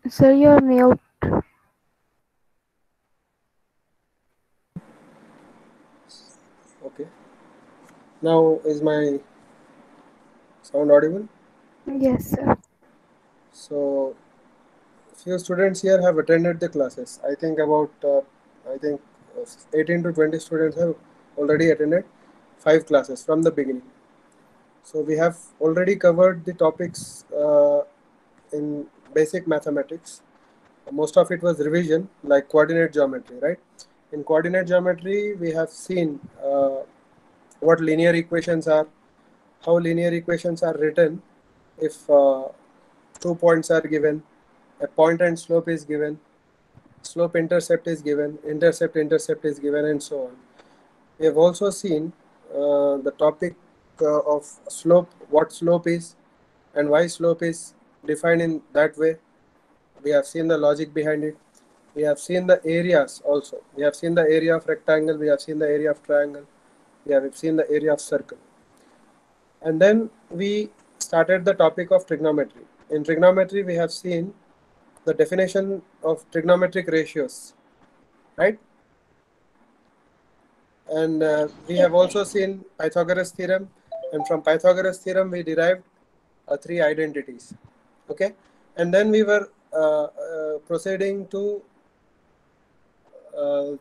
Sir, you're mute. Okay. Now is my sound audible? Yes, sir. So few students here have attended the classes. I think 18 to 20 students have already attended 5 classes from the beginning. So we have already covered the topics in basic mathematics. Most of it was revision, like coordinate geometry, right? In coordinate geometry, we have seen what linear equations are, how linear equations are written if 2 points are given, a point and slope is given, slope intercept is given, intercept is given, and so on. We have also seen the topic of slope, what slope is, and why slope is defined in that way. We have seen the logic behind it. We have seen the areas also. We have seen the area of rectangle, we have seen the area of triangle, we have seen the area of circle. And then we started the topic of trigonometry. In trigonometry, we have seen the definition of trigonometric ratios, right? And we have also seen Pythagoras theorem, and from Pythagoras theorem we derived three identities. Okay, and then we were proceeding to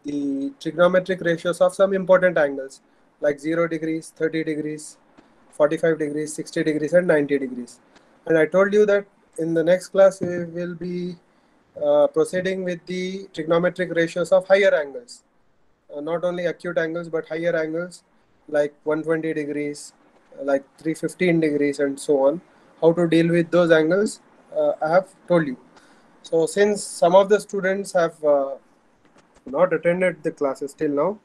the trigonometric ratios of some important angles like 0 degrees, 30 degrees, 45 degrees, 60 degrees, and 90 degrees. And I told you that in the next class we will be proceeding with the trigonometric ratios of higher angles, not only acute angles but higher angles like 120 degrees, like 315 degrees, and so on. How to deal with those angles, I have told you. So since some of the students have not attended the classes till now,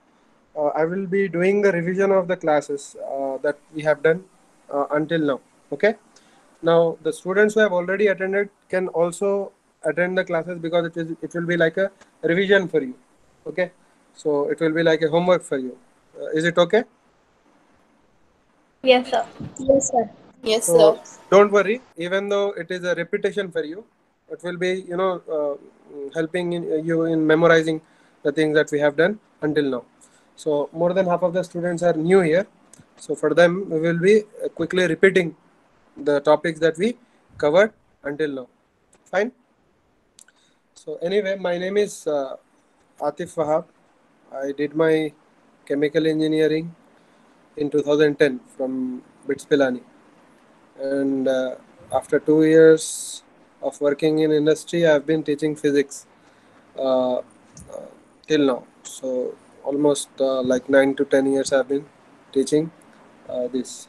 I will be doing the revision of the classes that we have done until now. Okay. Now the students who have already attended can also attend the classes because it will be like a revision for you. Okay. So it will be like a homework for you. Is it okay? Yes, sir. Yes, sir. Yes, sir. So don't worry, even though it is a repetition for you, it will be, helping you in memorizing the things that we have done until now. So more than half of the students are new here. So for them, we will be quickly repeating the topics that we covered until now. Fine. So anyway, my name is Atif Wahab. I did my chemical engineering in 2010 from BITS Pilani, and after 2 years of working in industry, I've been teaching physics uh, till now. So almost like 9 to 10 years I've been teaching this.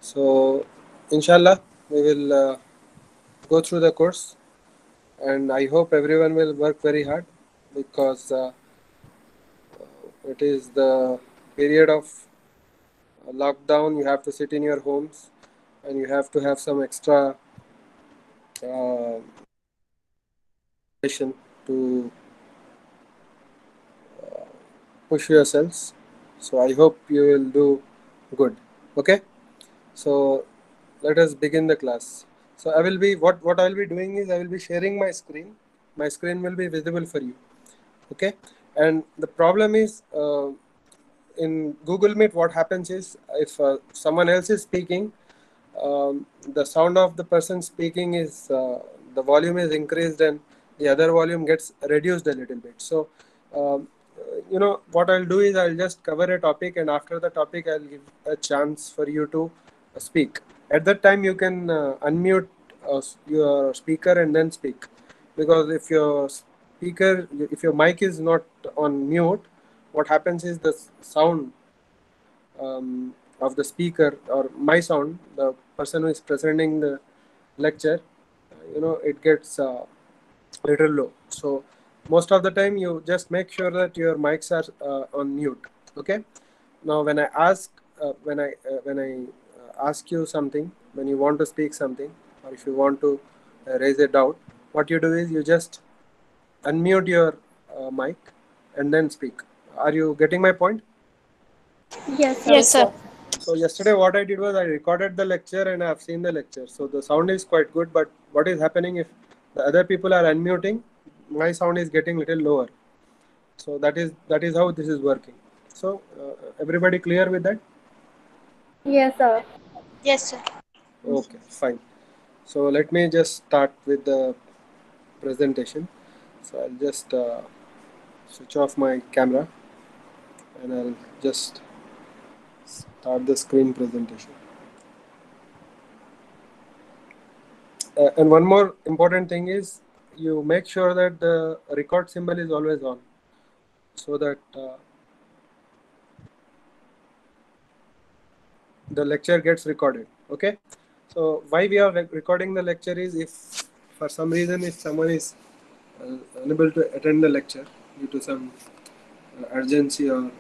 So inshallah we will go through the course, and I hope everyone will work very hard because it is the period of lockdown. You have to sit in your homes, and you have to have some extra uh, to push yourselves. So I hope you will do good. Okay. So let us begin the class. So I will be what I will be doing is I will be sharing my screen. My screen will be visible for you. Okay. And the problem is in Google Meet, what happens is if someone else is speaking, the sound of the person speaking is the volume is increased and the other volume gets reduced a little bit. So what I'll do is I'll just cover a topic, and after the topic I'll give a chance for you to speak. At that time you can unmute your speaker and then speak, because if your mic is not on mute, what happens is the sound of the speaker or my sound, the person who is presenting the lecture, it gets little low. So most of the time you just make sure that your mics are on mute. Okay. Now when I ask you something, when you want to speak something, or if you want to raise a doubt, what you do is you just unmute your mic and then speak. Are you getting my point? Yes, sir. Yes, Yes, sir. sir. So yesterday what I did was I recorded the lecture and I have seen the lecture. So the sound is quite good, but what is happening if The other people are unmuting. My sound is getting little lower. So that is how this is working. So everybody clear with that? Yes, sir. Yes, sir. Okay, fine. So let me just start with the presentation. So I'll just switch off my camera and I'll just start the screen presentation. And one more important thing is you make sure that the record symbol is always on so that the lecture gets recorded. Okay. So why we are recording the lecture is if for some reason if someone is unable to attend the lecture due to some urgency or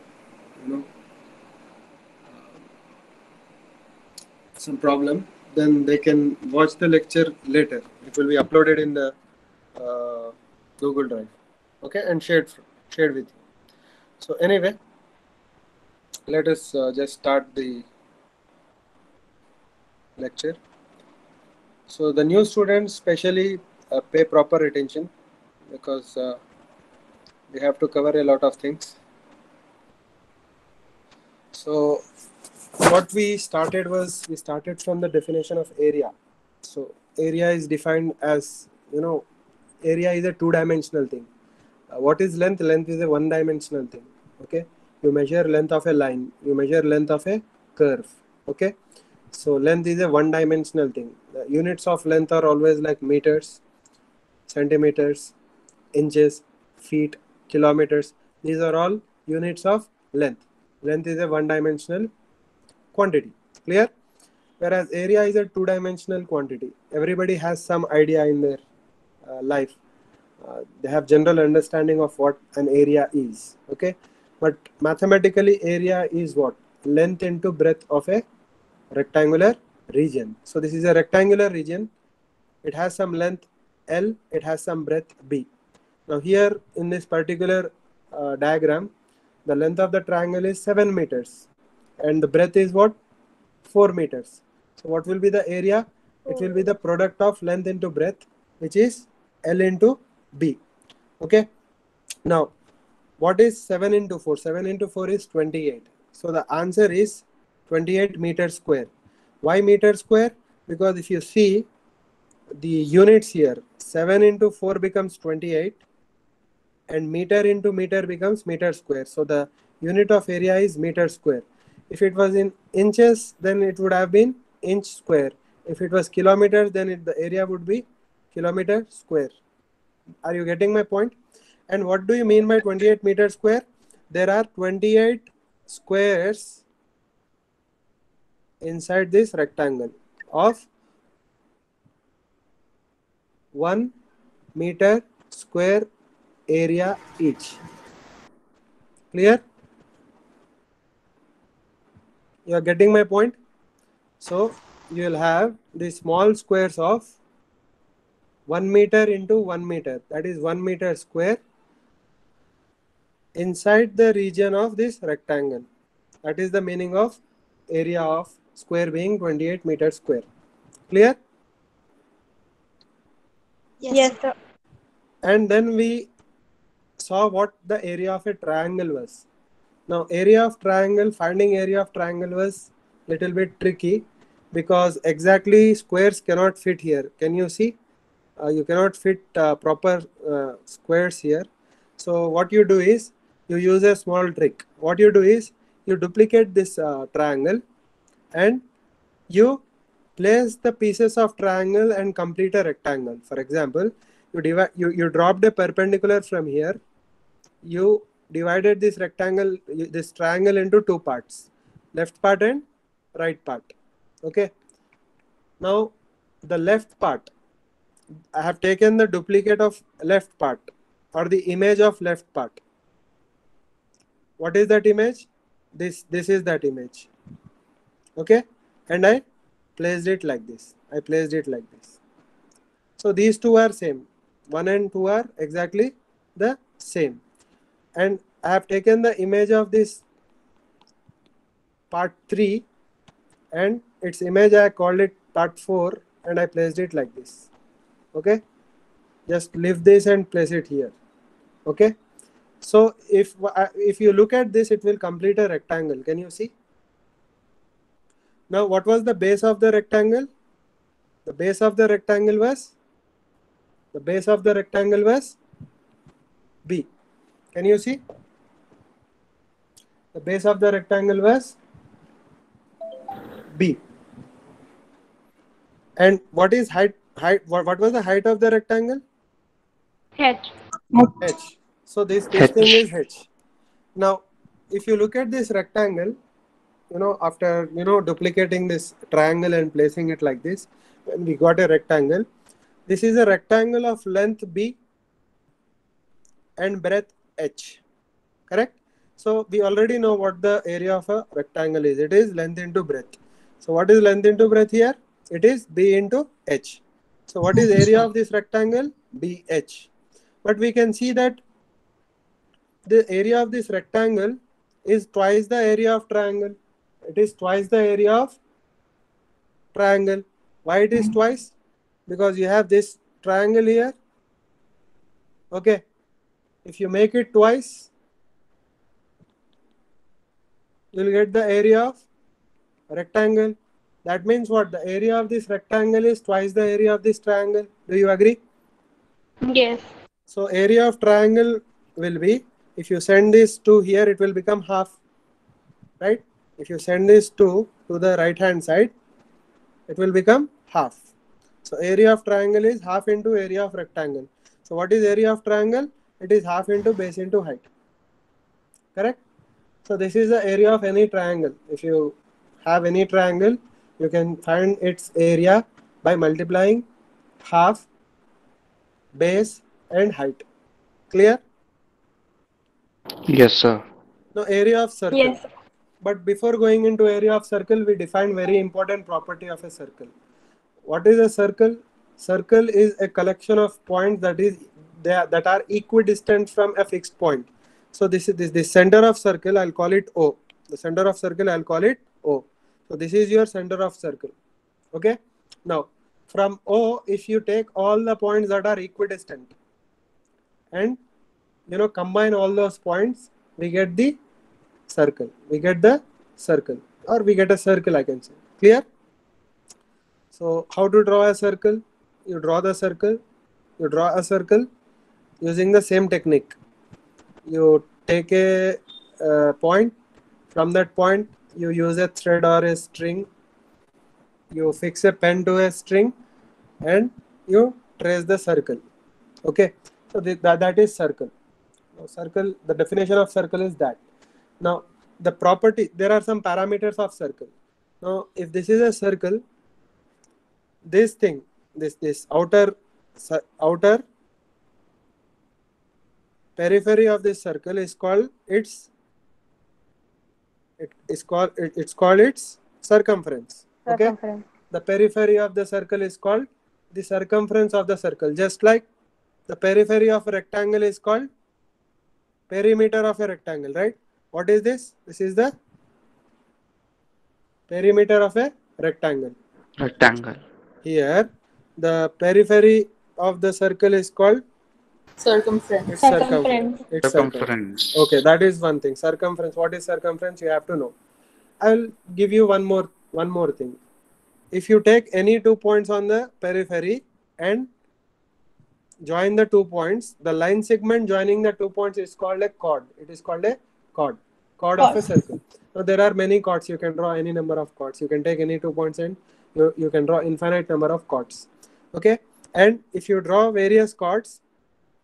some problem, then they can watch the lecture later. It will be uploaded in the uh, Google Drive, okay, and shared with you. So anyway, let us just start the lecture. So the new students especially pay proper attention because we have to cover a lot of things. So what we started was we started from the definition of area. So area is defined as, area is a two-dimensional thing. What is length? Length is a one-dimensional thing. Okay, you measure length of a line, you measure length of a curve. Okay, so length is a one-dimensional thing. The units of length are always like meters, centimeters, inches, feet, kilometers. These are all units of length. Length is a one-dimensional quantity. Clear? Whereas area is a two-dimensional quantity. Everybody has some idea in their life. They have general understanding of what an area is. Okay, but mathematically area is what? Length into breadth of a rectangular region. So this is a rectangular region. It has some length L, it has some breadth B. Now here in this particular diagram, the length of the triangle is 7 meters and the breadth is what? 4 meters. So what will be the area? It will be the product of length into breadth, which is L into B. Okay. Now, what is 7 into 4? 7 into 4 is 28. So the answer is 28 meters square. Why meter square? Because if you see the units here, 7 into 4 becomes 28 and meter into meter becomes meter square. So the unit of area is meter square. If it was in inches, then it would have been inch square. If it was kilometers, then the area would be kilometer square. Are you getting my point? And what do you mean by 28 meters square? There are 28 squares inside this rectangle of 1 meter square area each. Clear? You are getting my point? So you will have the small squares of 1 meter into 1 meter, that is 1 meter square inside the region of this rectangle. That is the meaning of area of square being 28 meters square. Clear? Yes, sir. And then we saw what the area of a triangle was. Now area of triangle, finding area of triangle was little bit tricky because exactly squares cannot fit here. Can you see? You cannot fit proper squares here. So what you do is you use a small trick. What you do is you duplicate this triangle and you place the pieces of triangle and complete a rectangle. For example, you dropped a perpendicular from here. You divided this rectangle, this triangle into two parts, left part and right part. Okay. Now the left part, I have taken the duplicate of left part or the image of left part. What is that image? This is that image. Okay. And I placed it like this. I placed it like this. So these two are same. 1 and 2 are exactly the same. And I have taken the image of this part 3 and its image I called it part 4 and I placed it like this. Okay. Just lift this and place it here. Okay. So if you look at this, it will complete a rectangle. Can you see? Now, what was the base of the rectangle? The base of the rectangle was B. Can you see? The base of the rectangle was B. And what is height? What was the height of the rectangle? H. H. So this thing is H. Now, if you look at this rectangle, after duplicating this triangle and placing it like this, when we got a rectangle, this is a rectangle of length B and breadth H. Correct? So we already know what the area of a rectangle is. It is length into breadth. So what is length into breadth here? It is B into H. So what is area of this rectangle? BH. But we can see that the area of this rectangle is twice the area of triangle. It is twice the area of triangle. Why it is twice? Because you have this triangle here. Okay. If you make it twice, you will get the area of rectangle. That means what? The area of this rectangle is twice the area of this triangle. Do you agree? Yes. So area of triangle will be, if you send this 2 here, it will become half, right? If you send this 2 to the right hand side, it will become half. So area of triangle is half into area of rectangle. So what is area of triangle? It is half into base into height. Correct? So this is the area of any triangle. If you have any triangle, you can find its area by multiplying half, base and height. Clear? Yes, sir. Now area of circle. Yes. But before going into area of circle, we define very important property of a circle. What is a circle? Circle is a collection of points that are equidistant from a fixed point. So this center of circle, I'll call it O. The center of circle, I'll call it O. So this is your center of circle. Okay. Now from O, if you take all the points that are equidistant and combine all those points, we get the circle. We get the circle, or we get a circle, I can say. Clear? So how to draw a circle? You draw the circle. You draw a circle using the same technique. You take a point. From that point, you use a thread or a string. You fix a pen to a string and you trace the circle. Okay. So that is circle. Now, circle, the definition of circle is that. Now, the property, there are some parameters of circle. Now, if this is a circle, this thing, this outer periphery of this circle is called its circumference. Okay. Circumference. The periphery of the circle is called the circumference of the circle. Just like the periphery of a rectangle is called perimeter of a rectangle, right? What is this? This is the perimeter of a rectangle. Rectangle. Here, the periphery of the circle is called Circumference. its Circumference. Its Circumference. Okay, that is one thing. Circumference. What is circumference? You have to know. I will give you one more thing. If you take any 2 points on the periphery and join the 2 points, the line segment joining the 2 points is called a chord. It is called a chord of a circle. Now there are many chords. You can draw any number of chords. You can take any 2 points and you can draw infinite number of chords. Okay. And if you draw various chords,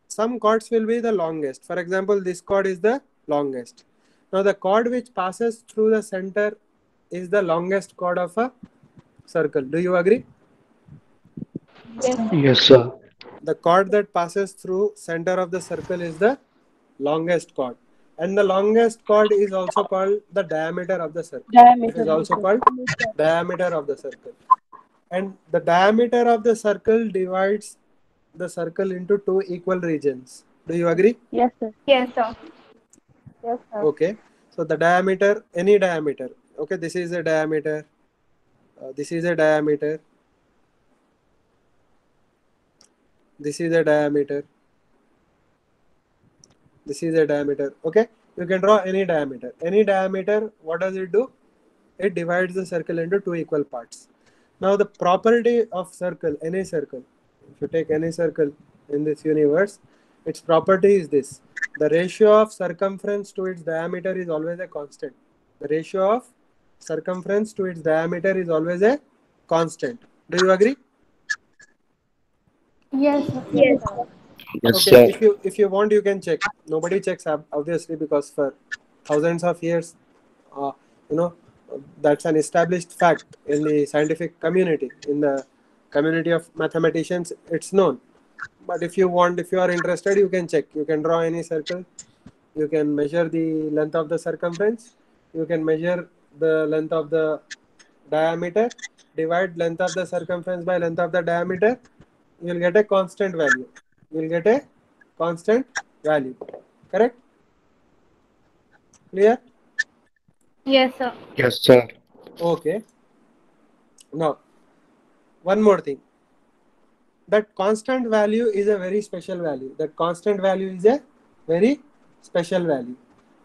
some chords will be the longest. For example, this chord is the longest. Now the chord which passes through the center is the longest chord of a circle. Do you agree? Yes. Yes, sir. The chord that passes through center of the circle is the longest chord. And the longest chord is also called the diameter of the circle. It is also called diameter of the circle. And the diameter of the circle divides the circle into 2 equal regions. Do you agree? Yes, sir. Yes, sir. Yes, sir. Okay. So the diameter, any diameter. Okay, this is a diameter. This is a diameter. This is a diameter. This is a diameter. Okay, you can draw any diameter. Any diameter, what does it do? It divides the circle into two equal parts. Now the property of circle, any circle, if you take any circle in this universe, its property is this: the ratio of circumference to its diameter is always a constant. The ratio of circumference to its diameter is always a constant. Do you agree? Yes, sir. Yes, sir. Yes, Okay, sir. if you want, you can check. Nobody checks obviously, because for thousands of years, uh, you know, that's an established fact in the scientific community, in the community of mathematicians. It's known. But if you want, if you are interested, you can check. You can draw any circle. You can measure the length of the circumference. You can measure the length of the diameter. Divide length of the circumference by length of the diameter. You will get a constant value. You will get a constant value. Correct? Clear? Yes, sir. Yes, sir. Okay. Now, one more thing. That constant value is a very special value. That constant value is a very special value.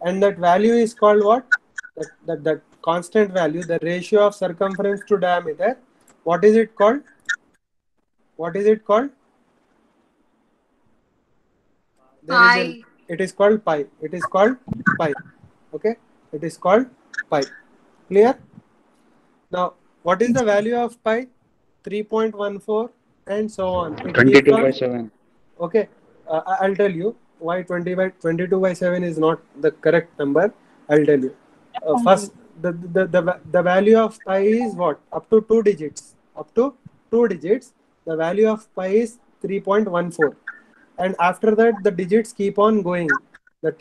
And that value is called what? That constant value, the ratio of circumference to diameter. What is it called? What is it called? There is a, it is called pi. It is called pi. Okay? It is called pi. Clear? Now, what is the value of pi? 3.14 and so on. It gives 22 by on, 7. okay, I'll tell you why 22 by 7 is not the correct number. I'll tell you. First, the value of pi is what? Up to 2 digits. Up to 2 digits, the value of pi is 3.14. And after that, the digits keep on going. The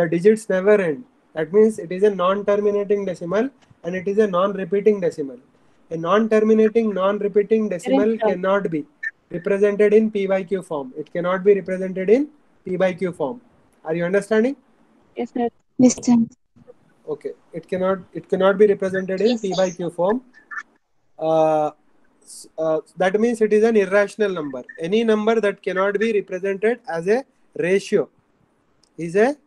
digits never end. That means it is a non-terminating decimal and it is a non-repeating decimal. A non-terminating, non-repeating decimal cannot be represented in P by Q form. It cannot be represented in P by Q form. Are you understanding? Yes, sir. Yes, sir. Okay. It cannot be represented in P by Q form. That means it is an irrational number. Any number that cannot be represented as a ratio is a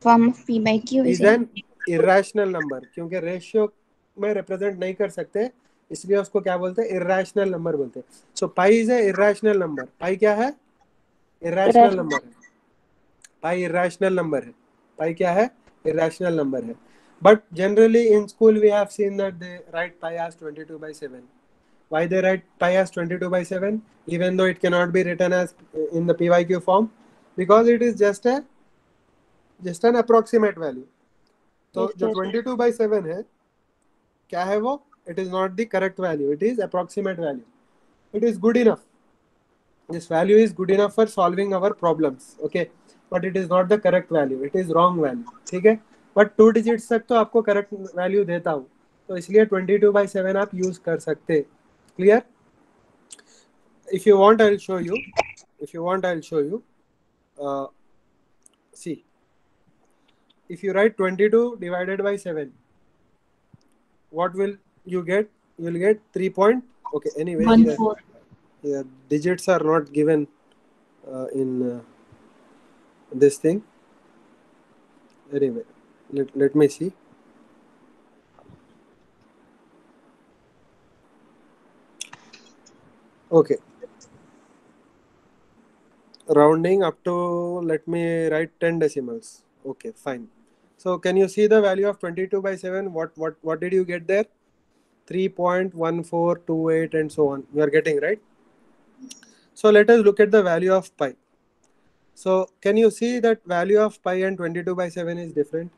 Form of P by Q is an irrational number. क्योंकि ratio में represent नहीं कर सकते, इसलिए उसको क्या बोलते हैं? Irrational number बोलते हैं. So pi is a irrational number. Pi क्या है? Irrational number है. Pi irrational number है. Pi क्या है? Irrational number है. But generally in school we have seen that they write pi as 22 by 7. Why they write pi as 22 by 7 even though it cannot be written as in the PYQ form? Because it is just an approximate value. तो जो 22 by 7 है, क्या है वो? It is not the correct value. It is approximate value. It is good enough. This value is good enough for solving our problems. Okay, but it is not the correct value. It is wrong value. ठीक है? But 2 digits तक तो आपको correct value देता हूँ. तो इसलिए 22 by 7 आप use कर सकते. Clear? If you want, I'll show you. If you want, I'll show you. See. If you write 22 divided by 7, what will you get? You will get 3 point. Okay, anyway, 1-4. here digits are not given in this thing. Anyway, let me see. Okay. Rounding up to, let me write 10 decimals. Okay, fine. So can you see the value of 22 by 7? What did you get there? 3.1428 and so on. You are getting, right? So let us look at the value of pi. So can you see that value of pi and 22 by 7 is different?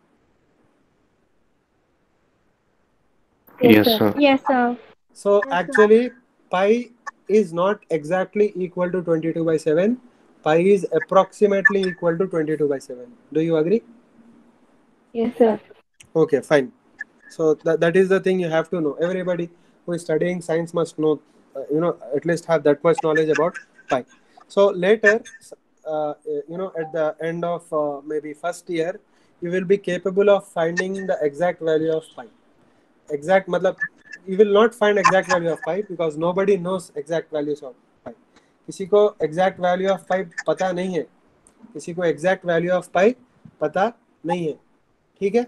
Yes, sir. Yes, sir. So actually pi is not exactly equal to 22 by 7. Pi is approximately equal to 22 by 7. Do you agree? Yes, sir. Okay, fine. So that is the thing you have to know. Everybody who is studying science must know, at least have that much knowledge about pi. So later, at the end of maybe first year, you will be capable of finding the exact value of pi. Exact, matlab, you will not find exact value of pi because nobody knows exact values of pi. किसी को exact value of पाई पता नहीं है, किसी को exact value of पाई पता नहीं है, ठीक है.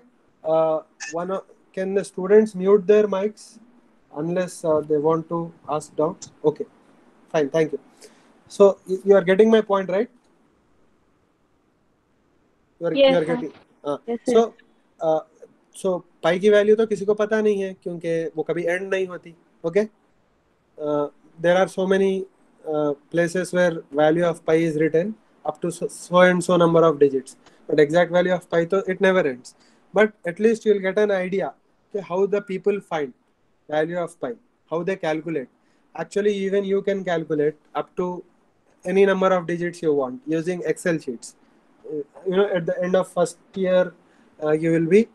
One can the students mute their mics unless they want to ask doubts? Okay, fine, thank you. So you are getting my point, right? You Yes, are sir. getting. Yes, sir. So so पाई की value तो किसी को पता नहीं है क्योंकि वो कभी एंड नहीं होती. Okay, there are so many places where value of pi is written up to so and so number of digits, but exact value of pi तो it never ends. But at least you will get an idea okay, how the people find value of pi, how they calculate. Actually, even you can calculate up to any number of digits you want using Excel sheets. You know, at the end of first year, you will be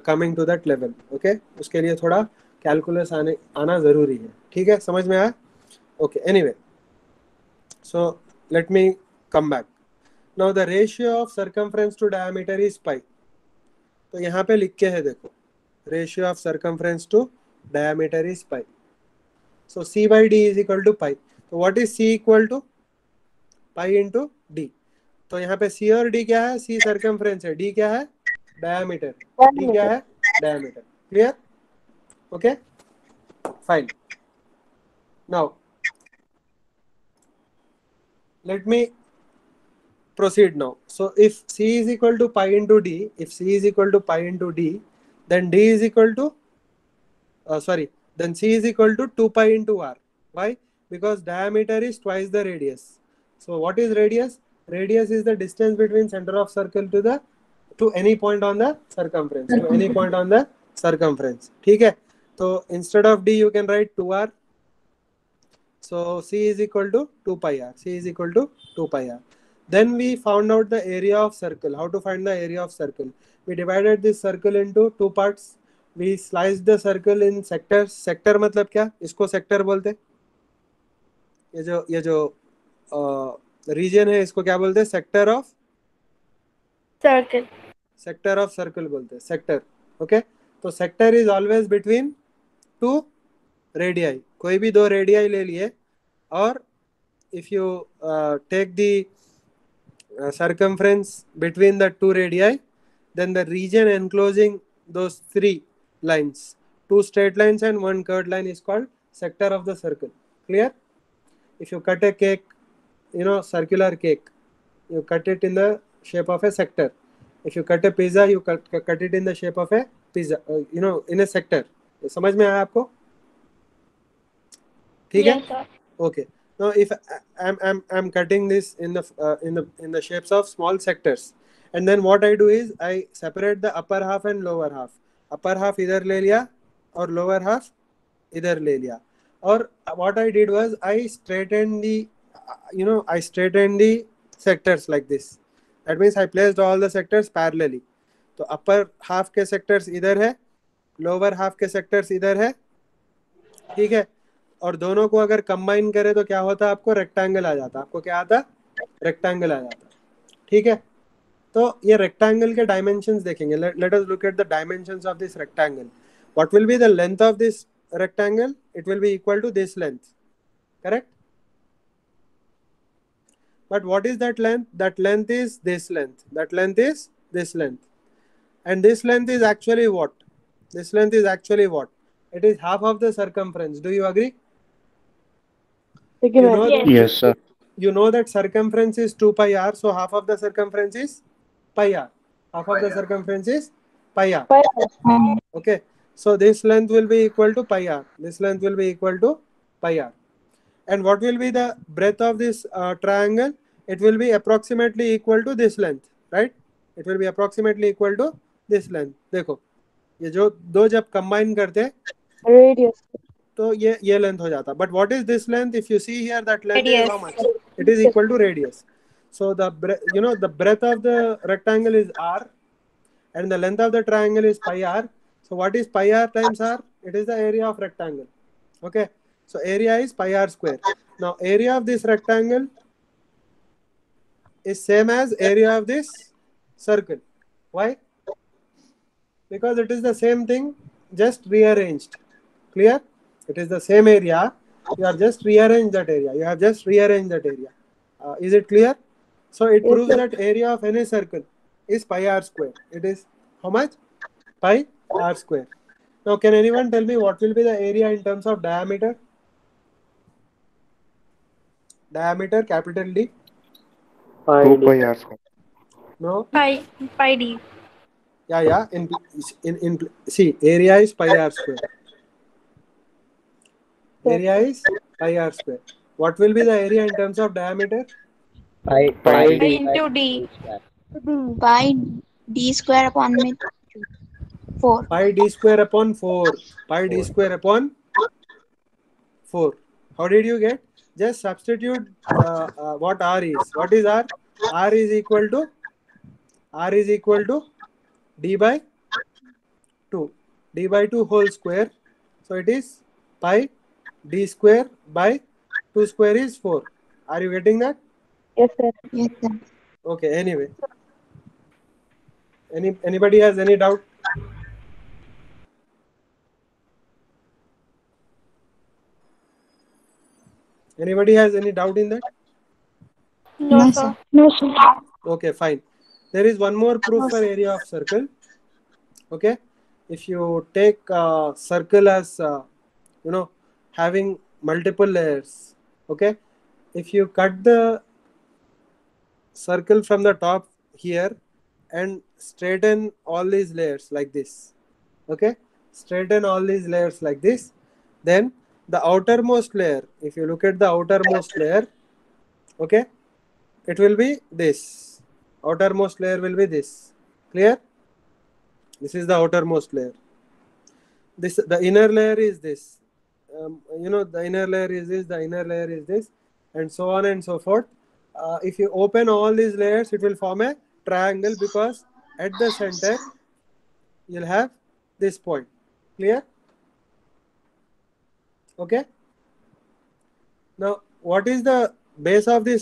coming to that level. Okay, उसके लिए थोड़ा calculus आना ज़रूरी है. ठीक है, समझ में आया? Okay, anyway, so let me come back. Now the ratio of circumference to diameter is pi. तो यहाँ पे लिख के है देखो, ratio of circumference to diameter is pi. So c by d is equal to pi. So what is c equal to? Pi into d. तो यहाँ पे c और d क्या है? c circumference है, d क्या है? Diameter. d क्या है? Diameter. Clear? Okay? Fine. Now let me proceed now. So if c is equal to pi into d, then d is equal to then c is equal to 2 pi into r. Why? Because diameter is twice the radius. So what is radius? Radius is the distance between center of circle to any point on the circumference. To any point on the circumference. ठीक है? So instead of d you can write 2r. So c is equal to 2 pi r. C is equal to 2 pi r. Then we found out the area of circle. How to find the area of circle? We divided this circle into two parts. We sliced the circle in sectors. Sector मतलब क्या? इसको sector बोलते. ये जो region है इसको क्या बोलते? Sector of Circle. Sector of circle बोलते. Sector. Okay. तो sector is always between two radii. कोई भी दो radii ले लिए और if you take the circumference between the two radii, then the region enclosing those three lines, two straight lines and one curved line, is called sector of the circle. Clear? If you cut a cake, you know, circular cake, you cut it in the shape of a sector. If you cut a pizza, you cut it in the shape of a pizza, you know, in a sector. समझ में आया आपको? ठीक है? Yes, sir. Okay. Now if I'm cutting this in the shapes of small sectors, and then what I do is I separate the upper half and lower half. Upper half इधर ले लिया और lower half इधर ले लिया. और what I did was I straightened the sectors like this. That means I placed all the sectors parallelly. तो upper half के sectors इधर है, lower half के sectors इधर है, ठीक है. और दोनों को अगर कंबाइन करें तो क्या होता है? आपको रेक्टेंगल आ जाता. आपको क्या आता? रेक्टेंगल आ जाता. ठीक है. तो ये रेक्टेंगल के डायमेंशंस देखेंगे. Let us look at the dimensions of this rectangle. What will be the length of this rectangle? It will be equal to this length. Correct? But what is that length? That length is this length. That length is this length. And this length is actually what? This length is actually what? It is half of the circumference. Do you agree? You know, Yes. Yes, sir. you know that circumference is 2 pi r. So half of the circumference is pi r. Half of the circumference is pi r. Okay. So this length will be equal to pi r. This length will be equal to pi r. And what will be the breadth of this triangle? It will be approximately equal to this length, right? It will be approximately equal to this length. देखो, ये जो दो जब combine करते Radius. तो ये length हो जाता. But what is this length? If you see here, that length is Radius. how much? It is equal to radius. So the breadth of the rectangle is r, and the length of the triangle is pi r. So what is pi r times r? It is the area of rectangle. Okay. So area is pi r square. Now area of this rectangle is same as area of this circle. Why? Because it is the same thing, just rearranged. Clear? It is the same area, you are just rearrange that area. You have just rearranged that area. Is it clear? So it Yes, proves sir. that area of any circle is pi r square. It is how much? Pi r square. Now, can anyone tell me what will be the area in terms of diameter? Diameter, capital D. 2 pi r square. No. Pi D. Yeah. In see, area is pi r square. Area is pi r square. What will be the area in terms of diameter? Pi Pi d. into D. Pi d square upon 4. Pi d square upon 4. Pi d square upon 4. How did you get? Just substitute what r is. What is r? R is equal to d by 2. D by 2 whole square. So it is pi d square by 2 square is 4. Are you getting that? Yes, sir. Yes, sir. Okay, anyway. Anybody has any doubt? Anybody has any doubt in that? No, No, sir. sir. No, sir. Okay, fine. There is one more proof for area of circle. Okay, if you take circle as having multiple layers. Okay, if you cut the circle from the top here and straighten all these layers like this. Okay, straighten all these layers like this, then the outermost layer, if you look at the outermost layer, okay, it will be this. Outermost layer will be this. Clear? This is the outermost layer. This, the inner layer is this. The inner layer is this, the inner layer is this, and so on and so forth. If you open all these layers, it will form a triangle because at the center you'll have this point. Clear? Okay. Now, what is the base of this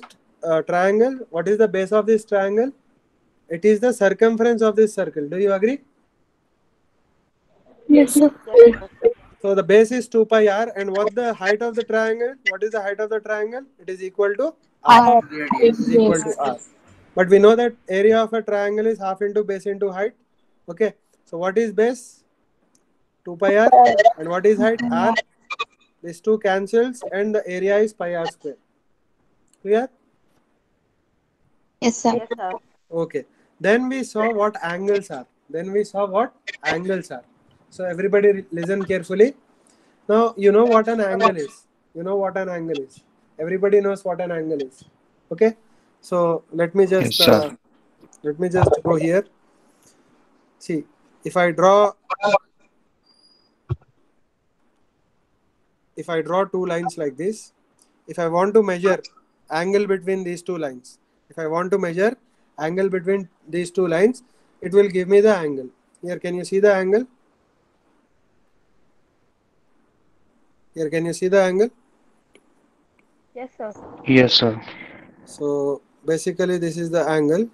triangle? What is the base of this triangle? It is the circumference of this circle. Do you agree? Yes, sir. So the base is 2 pi r, and what the height of the triangle? What is the height of the triangle? It is equal to r. It is equal to r. But we know that area of a triangle is half into base into height. Okay. So what is base? 2 pi r. And what is height? R. These two cancels, and the area is pi r square. Clear? Yes, sir. Yes, sir. Okay. Then we saw what angles are. So everybody listen carefully. Now you know what an angle is. Everybody knows what an angle is. Okay. So let me Yes, just sir. go here. See, if I draw two lines like this, if I want to measure angle between these two lines, it will give me the angle. Here, can you see the angle? Yes, sir. Yes, sir. So basically this is the angle.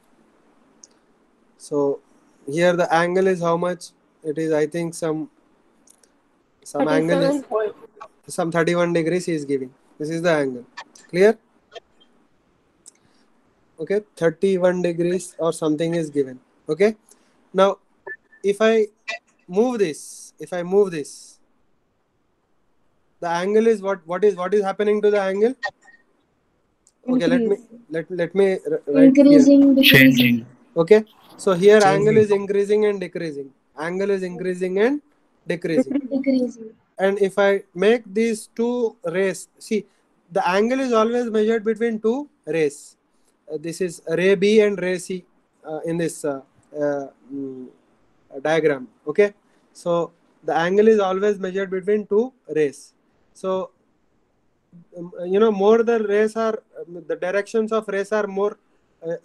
So here the angle is how much? It is, I think, some angle is 37 some 31 degrees he is giving. This is the angle. Clear? Okay, 31 degrees or something is given. Okay. Now if I move this, the angle is what is happening to the angle? Okay, let me write here. Increasing, decreasing. Changing. Okay, so here angle is increasing and decreasing. Decreasing. And if I make these two rays, see, the angle is always measured between two rays. This is ray B and ray C in this diagram. Okay, so the angle is always measured between two rays. So more the rays are, the directions of rays are more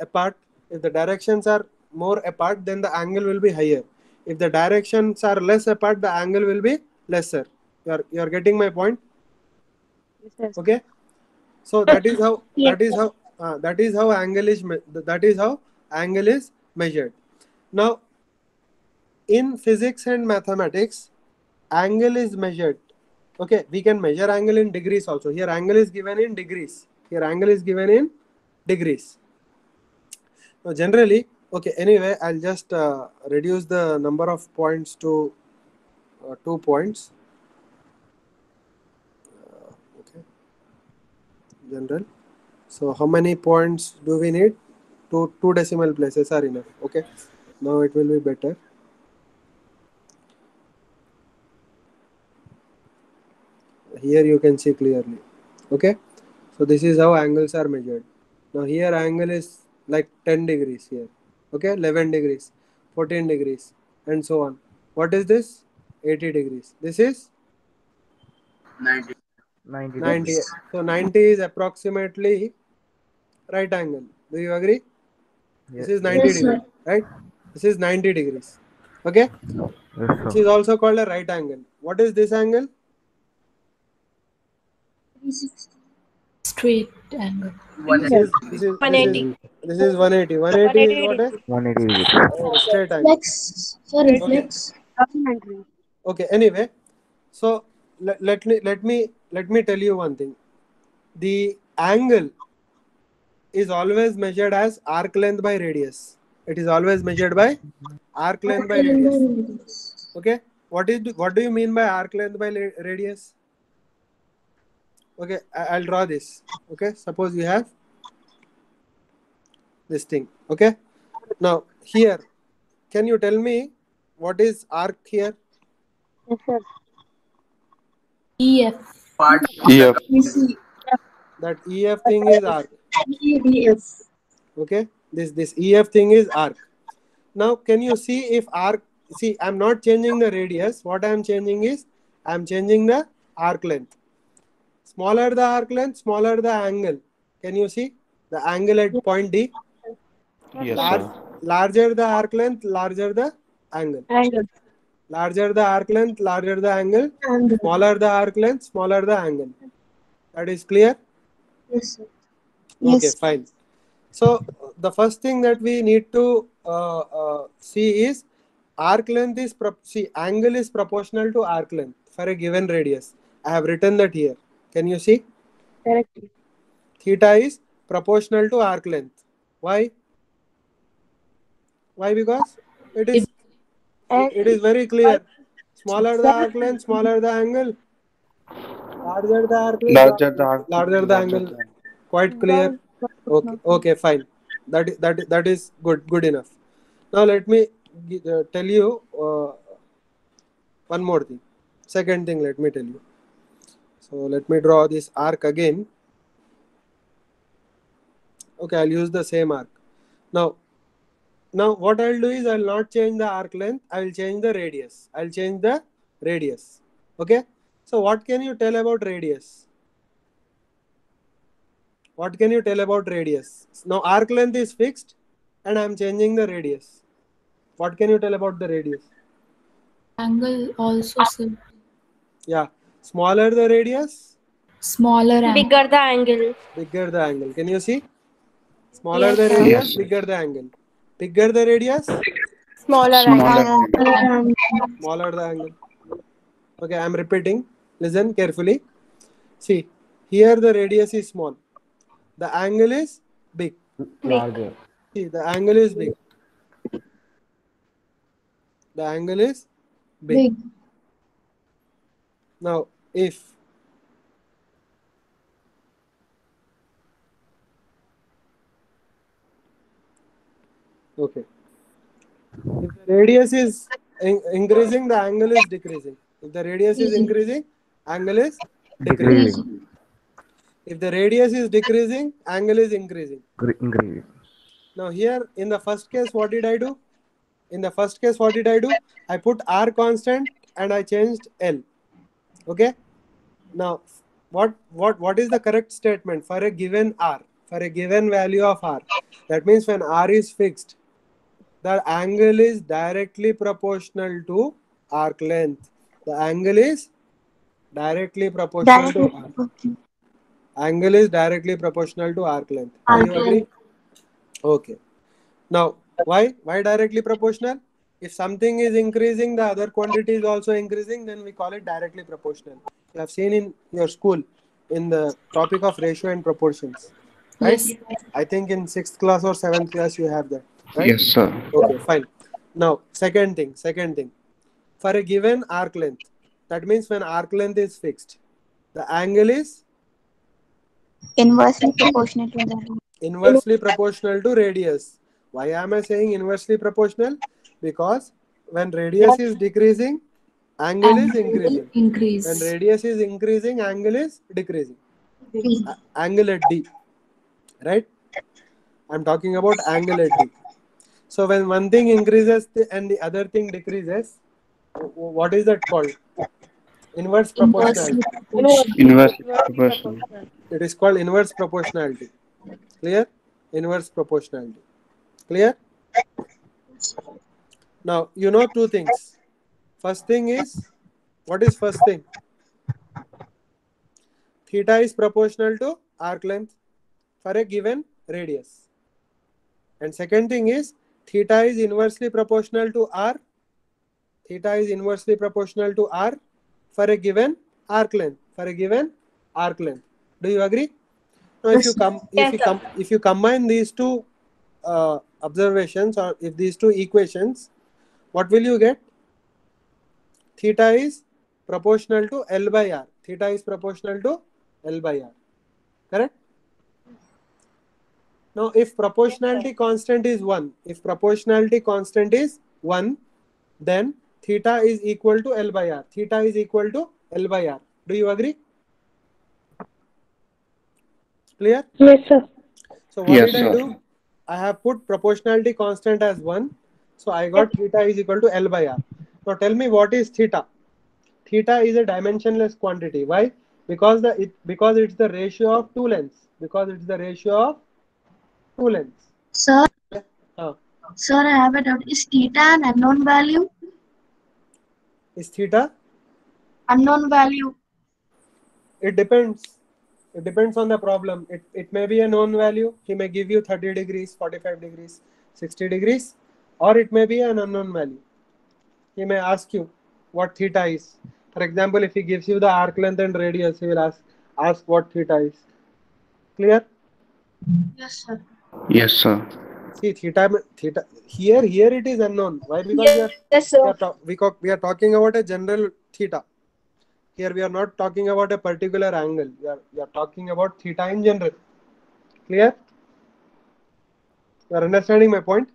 apart. If the directions are more apart, then the angle will be higher. If the directions are less apart, the angle will be lesser. You are getting my point? Yes, sir. Okay. So that is how Yes. that is how angle is measured. Now, in physics and mathematics, angle is measured. Okay, we can measure angle in degrees also. Here angle is given in degrees. Here angle is given in degrees. Now generally, okay, anyway, I'll just reduce the number of points to 2 points. Okay, general. So how many points do we need? Two decimal places are enough. Okay, now it will be better. Here you can see clearly. Okay, so this is how angles are measured. Now here angle is like 10 degrees here. Okay, 11 degrees, 14 degrees, and so on. What is this? 80 degrees. This is 90 90. degrees. So 90 is approximately right angle. Do you agree? This is 90 Yes, degrees, sir. right? This is 90 degrees. Okay, Yes, which sir. is also called a right angle. What is this angle? 360. Straight angle. This is 180. 180 is 180 what is? degrees. 180 degrees. Oh, straight angle. Flex. Sorry, Okay. flex. Documentary. Okay. Anyway, so let me tell you one thing. The angle is always measured as arc length by radius. It is always measured by arc length by radius. Okay. What do you mean by arc length by radius? Okay, I'll draw this. Okay. Suppose you have this thing. Okay. Now here, can you tell me what is arc here? Yes, sir. EF. EF. EC. That EF thing is arc. EDF. Okay, this EF thing is arc. Now can you see if arc, see I'm not changing the radius, what I'm changing is I'm changing the arc length. Smaller the arc length, smaller the angle. Can you see the angle at point D? Yes, Large, sir. larger the arc length, larger the angle. Angle. Larger the arc length, larger the angle. And Smaller the arc length, smaller the angle. That is clear? yes, sir. Okay, Yes. fine. So the first thing that we need to see is arc length is angle is proportional to arc length for a given radius. I have written that here. Can you see? Correctly. Theta is proportional to arc length. Why? Why? Because it If is And it is very clear. Smaller the arc length, smaller the angle. Larger the arc length, Larger the arc, larger the larger angle. the Quite clear. Okay, okay, fine. That is good enough. Now let me tell you one more thing. Second thing, let me tell you. So let me draw this arc again. Okay, I'll use the same arc. Now what I'll do is I'll not change the arc length. I will change the radius. I'll change the radius. Okay. So what can you tell about radius? What can you tell about radius? Now arc length is fixed and I'm changing the radius. What can you tell about the radius? angle also, sir. Yeah. Smaller the radius, Smaller angle. Bigger the angle. bigger the angle. Can you see? Smaller Yes, the sir. radius, Yes. bigger the angle. Bigger the radius, Smaller Smaller angle. angle. smaller the angle. Okay, I'm repeating. Listen carefully. See, here the radius is small. The angle is big. Larger. See, the angle is big. The angle is big. Big. Now, if okay, if the radius is increasing, the angle is decreasing. If the radius is increasing, angle is decreasing. Decreasing. If the radius is decreasing, angle is increasing. Increasing. Now here in the first case, what did I do? In the first case, what did I do? I put R constant and I changed L. Okay. Now, what is the correct statement for a given R? For a given value of R. That means when R is fixed, the angle is directly proportional to arc length. The angle is directly proportional to R. Angle is directly proportional to arc length. Do you agree? Okay. Now, why? Why directly proportional? If something is increasing, the other quantity is also increasing, then we call it directly proportional. You have seen in your school in the topic of ratio and proportions, right? Yes. I think in 6th class or 7th class you have that, right? Yes, sir. Okay, fine. Now, second thing. For a given arc length, that means when arc length is fixed, the angle is Inversely proportional to the inversely proportional to radius. Why am I saying inversely proportional? Because when radius is decreasing, angle is Angle will increasing. When increase. radius is increasing, angle is decreasing. B. Angle at D, right? I'm talking about angle at D. So when one thing increases and the other thing decreases, what is that called? Inverse Inversely proportionality. proportional. Inversely proportional. It is called inverse proportionality. Clear? Inverse proportionality. Clear? Now, you know two things. First thing is, what is first thing? Theta is proportional to arc length for a given radius. And second thing is, theta is inversely proportional to r. Theta is inversely proportional to r for a given arc length. For a given arc length. Do you agree? Now, Yes, sir. if you combine these two observations, or if these two equations, what will you get? Theta is proportional to L by R. Theta is proportional to L by R. Correct? Now, if proportionality constant is 1, then theta is equal to L by R. Theta is equal to L by R. Do you agree? Clear? Yes, sir. So what Yes, did I sir. do? I have put proportionality constant as 1. So I got theta is equal to L by R. Now tell me, what is theta? Theta is a dimensionless quantity. Why? Because it's the ratio of two lengths. Because it's the ratio of two lengths. Sir, Uh, sir, I have a doubt. Is theta an unknown value? is theta? Unknown value. It depends. It depends on the problem. It may be a known value. He may give you 30 degrees, 45 degrees, 60 degrees, or it may be an unknown value. He may ask you what theta is. For example, if he gives you the arc length and radius, he will ask what theta is. Clear? Yes, sir. Yes, sir. See, theta here it is unknown. Why? Because Yes, sir. we are talking about a general theta. Here we are not talking about a particular angle. We are talking about theta in general. Clear? You are understanding my point?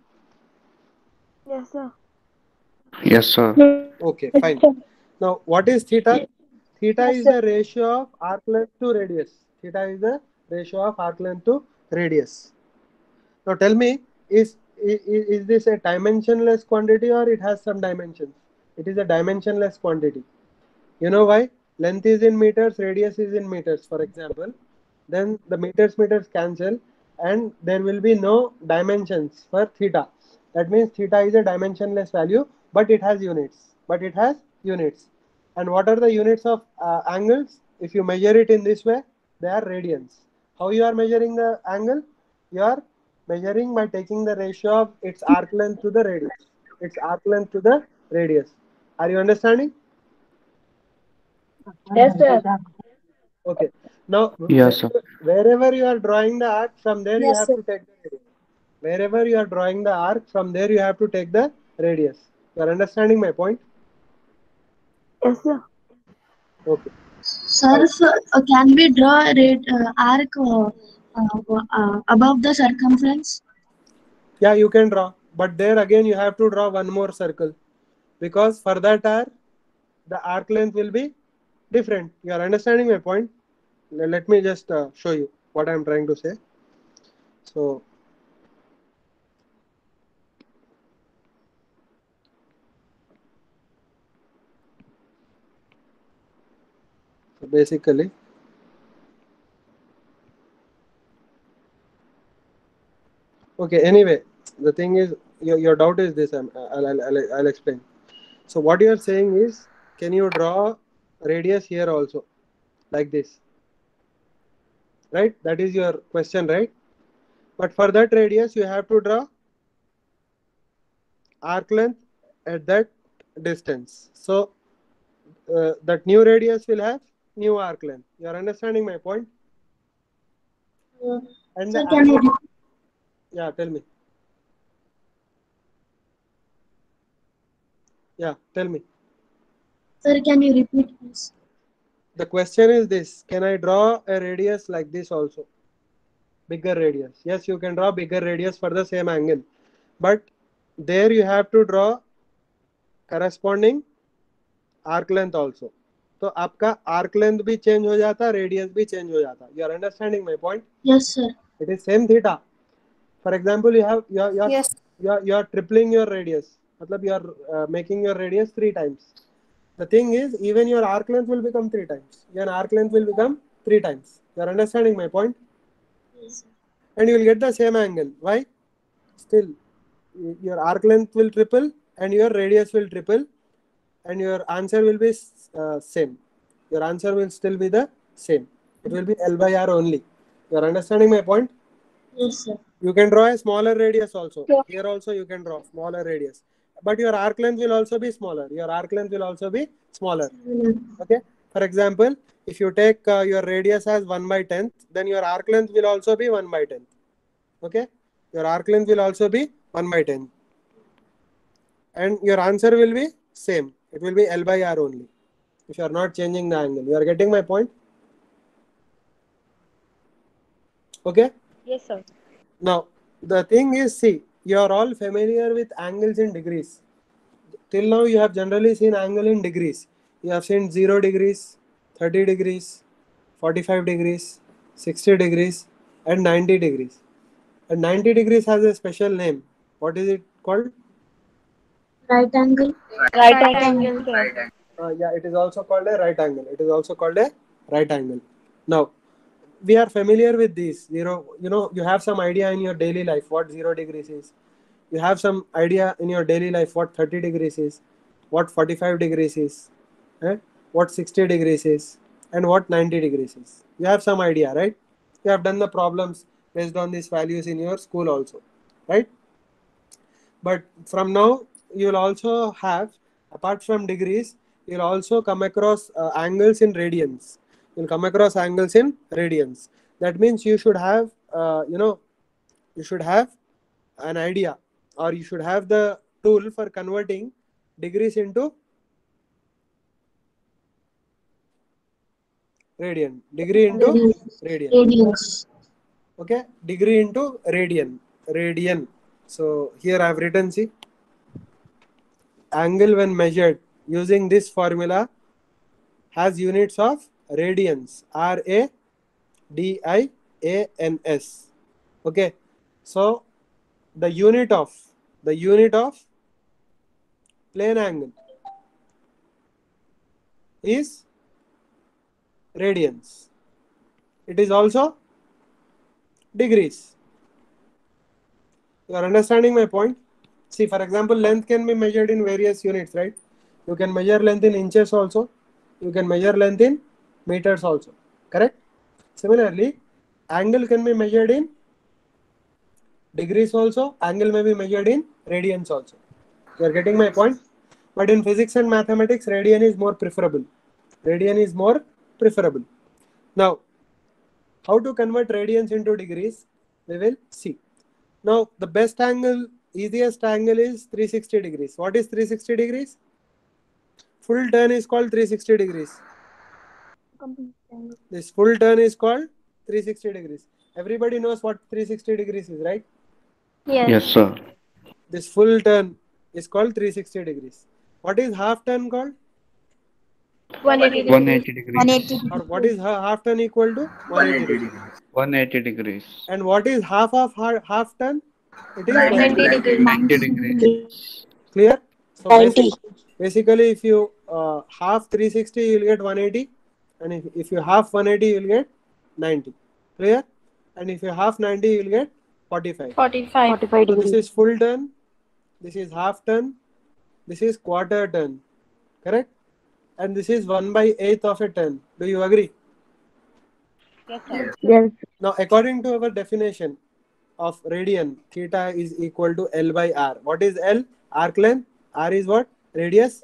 Yes, sir. Yes, sir. Okay, Yes, fine. sir. Now, what is theta? Theta is the ratio of arc length to radius. Theta is the ratio of arc length to radius. Now, tell me, is this a dimensionless quantity or it has some dimensions? It is a dimensionless quantity. You know why? Length is in meters, radius is in meters, for example. Then the meters cancel and there will be no dimensions for theta. That means theta is a dimensionless value, but it has units. And what are the units of angles? If you measure it in this way, they are radians. How you are measuring the angle? You are measuring by taking the ratio of its arc length to the radius. Its arc length to the radius. Are you understanding? Yes, sir. Okay. Now, Yes, sir. wherever you are drawing the arc, from there you Yes, have sir. to take the radius. Wherever you are drawing the arc, from there you have to take the radius. You are understanding my point? Yes, sir. Okay. Sir, can we draw a arc above the circumference? Yeah, you can draw. But there again you have to draw one more circle. Because for that arc, the arc length will be different. You are understanding my point? Let me just show you what I am trying to say. So, basically, okay, anyway, the thing is, your doubt is this. I'll explain. So what you are saying is, can you draw radius here also, like this, right? That is your question, right? But for that radius, you have to draw arc length at that distance. So that new radius will have new arc length. You are understanding my point? And Sir, the can you yeah, tell me. Yeah, tell me. sir, can you repeat please? The question is this: can I draw a radius like this also? Bigger radius. Yes, you can draw bigger radius for the same angle, but there you have to draw corresponding arc length also. तो आपका arc length भी change हो जाता, radius भी change हो जाता. You are understanding my point? Yes, sir. It is same theta. For example, Yes. you are tripling your radius. मतलब you are making your radius 3 times. The thing is, even your arc length will become 3 times. Your arc length will become 3 times. You are understanding my point? Yes, sir. And you will get the same angle. Why? Still, your arc length will triple and your radius will triple, and your answer will be same. Your answer will still be the same. It will be L by R only. You are understanding my point? Yes, sir. You can draw a smaller radius also. Sure. Here also you can draw smaller radius. But your arc length will also be smaller. Your arc length will also be smaller. Okay. For example, if you take your radius as 1 by 10th, then your arc length will also be 1 by 10th. Okay. Your arc length will also be 1 by 10th. And your answer will be same. It will be L by R only. If you are not changing the angle. You are getting my point? Okay. Yes, sir. Now, the thing is, see, you are all familiar with angles in degrees. Till now, you have generally seen angle in degrees. You have seen 0 degrees, 30 degrees, 45 degrees, 60 degrees, and 90 degrees. And 90 degrees has a special name. What is it called? Right angle. Right angle, sir. Yeah, it is also called a right angle. It is also called a right angle. Now, we are familiar with these. You have some idea in your daily life what 0 degrees is. You have some idea in your daily life what 30 degrees is, what 45 degrees is, what 60 degrees is, and what 90 degrees is. You have some idea, right? You have done the problems based on these values in your school also, right? But from now, you will also have, apart from degrees, you will also come across angles in radians. You will come across angles in radians. That means you should have, you should have an idea, or you should have the tool for converting degrees into radian. Degree into radian. Radians. Okay, degree into radian. Radian. So here I have written, see, angle when measured using this formula has units of radians. R-A-D-I-A-N-S. Okay, so the unit of plane angle is radians. It is also degrees. You are understanding my point? See, for example, length can be measured in various units, right? You can measure length in inches also. You can measure length in meters also. Correct? Similarly, angle can be measured in degrees also. Angle may be measured in radians also. You are getting my point? But in physics and mathematics, radian is more preferable. Radian is more preferable. Now, how to convert radians into degrees? We will see. Now, the best angle, easiest angle is 360 degrees. What is 360 degrees? Full turn is called 360 degrees. This full turn is called 360 degrees. Everybody knows what 360 degrees is, right? Yes, sir. This full turn is called 360 degrees. What is half turn called? 180 180 degrees. Or what is half turn equal to? 180 degrees. 180 degrees. And what is half of half turn? It is 90 degrees. 90 degrees. Clear? So 90. basically, if you half 360, you will get 180. And if you half 180, you will get 90. Clear? And if you half 90, you will get 45. 45 So this degrees. is full turn. This is half turn. This is quarter turn. Correct? And this is 1/8 of a turn. Do you agree? Yes. Now, according to our definition of radian, theta is equal to L by R. What is L? Arc length. R is what? Radius.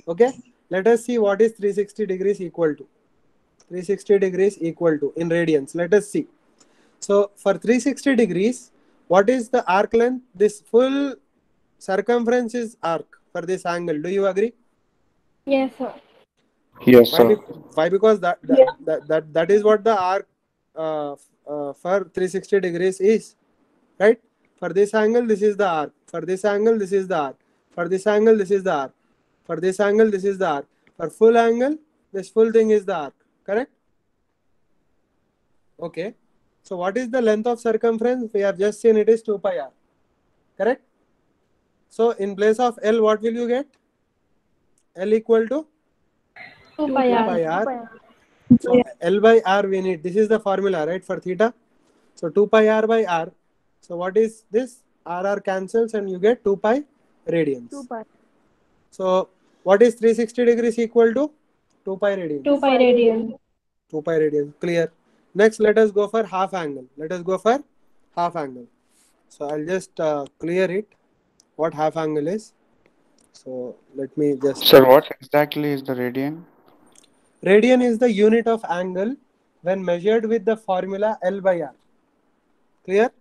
Okay. Let us see what is 360 degrees equal to. 360 degrees equal to in radians? Let us see. So for 360 degrees, what is the arc length? This full circumference is arc for this angle. Do you agree? Yes, sir. Yes, Why? sir. Why? Because that is what the arc for 360 degrees is, right? For this angle, this is the arc. For this angle, this is the arc. For this angle, this is the arc. For this angle, this is the arc. For full angle, this full thing is the arc. Correct? Okay. So what is the length of circumference? We have just seen it is 2 pi r. Correct? So in place of L, what will you get? L equal to 2 2 pi pi r. r. So L by R we need. This is the formula, right, for theta. So 2 pi r by r. So what is this? R cancels and you get 2 pi radians. 2 pi. So what is 360 degrees equal to? 2 pi radians. 2 pi radian. 2 pi radians. Clear. Next, let us go for half angle. Let us go for half angle. So I'll just clear it. What half angle is? So let me just. Sir, what exactly is the radian? Radian is the unit of angle when measured with the formula L by R. Clear?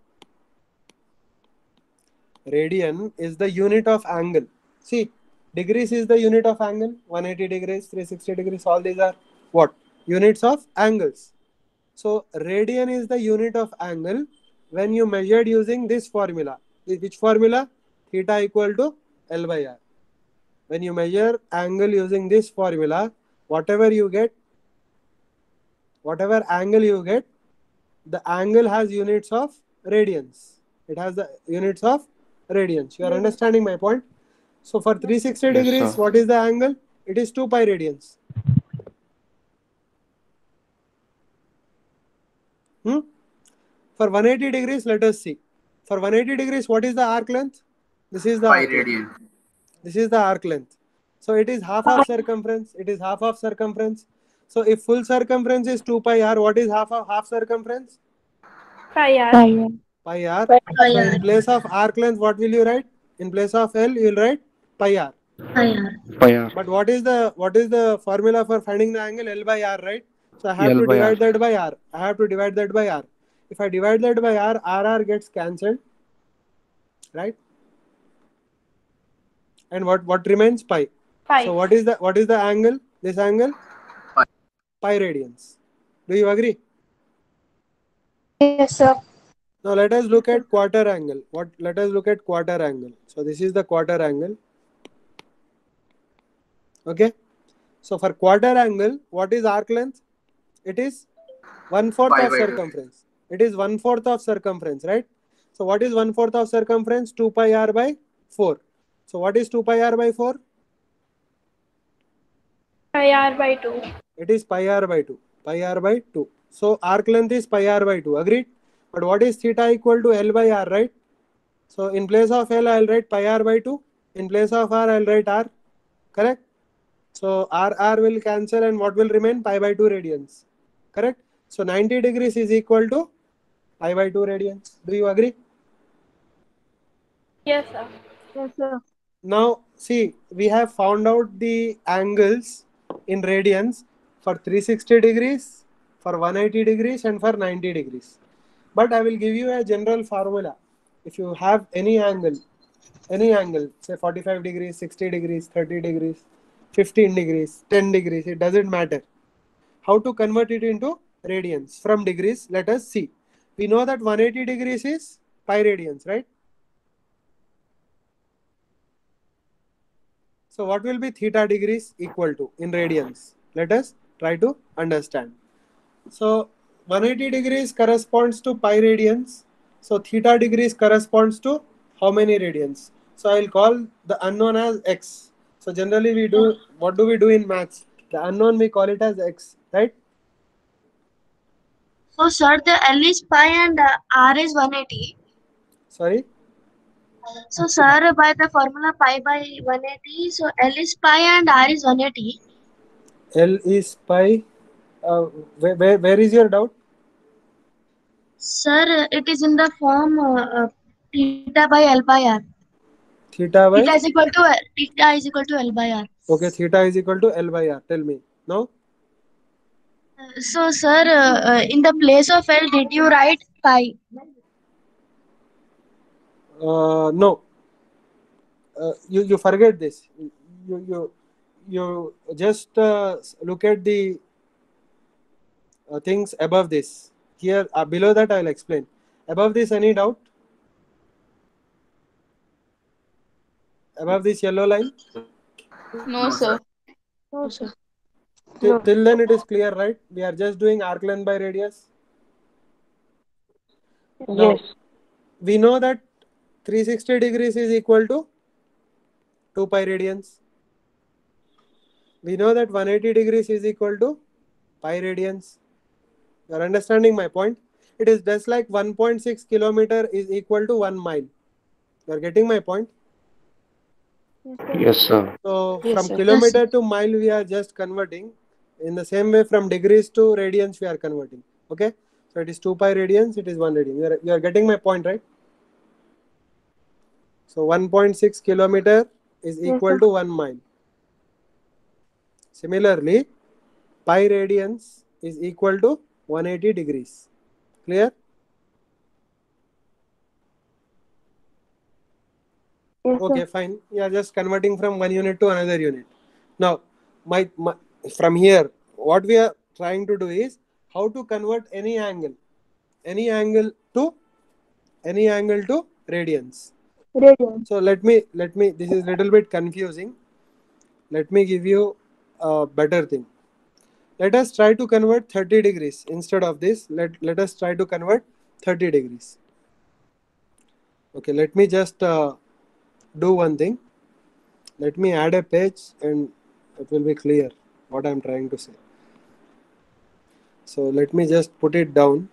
Radian is the unit of angle. See, degrees is the unit of angle. 180 degrees, 360 degrees, all these are what? Units of angles. So radian is the unit of angle when you measured using this formula. Which formula? Theta equal to L by R. When you measure angle using this formula, whatever angle you get, the angle has units of radians. It has the units of radians. You are understanding my point? So for 360 Yes, degrees, sir. what is the angle? It is 2 pi radians. For 180 degrees, let us see. For 180 degrees, what is the arc length? This is the arc length. This is the arc length. So it is half of circumference. It is half of circumference. So if full circumference is 2 pi r, what is half of half circumference? Pi r. Pi r. So in place of arc length, what will you write? In place of L, you will write pi r. Pi r. But what is the formula for finding the angle? L by r, right? So I have L to by divide R. that by r. I have to divide that by r. If I divide that by r, r gets cancelled, right? And what remains? Pi. Pi. So what is the angle? This angle? Pi radians. Do you agree? Yes, sir. Now let us look at quarter angle. Let us look at quarter angle. So this is the quarter angle. Okay. So for quarter angle, what is arc length? It is 1/4 of circumference. It is 1/4 of circumference, right? So what is 1/4 of circumference? 2 pi r by 4. So what is 2 pi r by 4? Pi r by 2. It is pi r by 2. Pi r by 2. So arc length is pi r by 2. Agreed? But what is theta equal to L by r, right? So in place of L, I'll write pi r by 2. In place of r, I'll write r. Correct? So r will cancel and what will remain? Pi by 2 radians. Correct? So 90 degrees is equal to pi by 2 radians. Do you agree? Yes, sir. Yes, sir. Now see, we have found out the angles in radians for 360 degrees, for 180 degrees and for 90 degrees. But I will give you a general formula. If you have any angle, say 45 degrees, 60 degrees, 30 degrees, 15 degrees, 10 degrees, it doesn't matter. How to convert it into radians from degrees? Let us see. We know that 180 degrees is pi radians, right? So what will be theta degrees equal to in radians? Let us try to understand. So 180 degrees corresponds to pi radians. So theta degrees corresponds to how many radians? So I'll call the unknown as x. So generally we do, what do we do in maths? The unknown we call it as x, right? So, sir, the L is pi and R is 180. Sorry? So, sir, by the formula pi by 180, so L is pi and R is 180. L is pi. Where is your doubt? Sir, it is in the form theta by L by R. Theta by? Theta is equal to L by R. Okay, theta is equal to L by R. Tell me. Now? So, sir, in the place of L, did you write pi? No, you forget this. You just look at the things above this. Here below that I will explain. Above this, any doubt? Above this yellow line? No, sir. No, sir. Till then it is clear, right? We are just doing arc length by radius. Now, we know that 360 degrees is equal to 2 pi radians. We know that 180 degrees is equal to pi radians. You are understanding my point? It is just like 1.6 kilometer is equal to 1 mile. You are getting my point? Yes, sir. So Yes, from sir. kilometer to mile we are just converting. In the same way from degrees to radians we are converting. Okay? So it is 2 pi radians, it is 1 radian. You are getting my point, right? So 1.6 kilometer is equal to 1 mile. Similarly, pi radians is equal to 180 degrees. Clear? Okay, fine. You are just converting from one unit to another unit. Now, from here, what we are trying to do is how to convert any angle to radians. So let me. This is little bit confusing. Let me give you a better thing. Let us try to convert 30 degrees instead of this. Let us try to convert 30 degrees. Okay, let me just do one thing. Let me add a page and it will be clear what I am trying to say. So let me just put it down.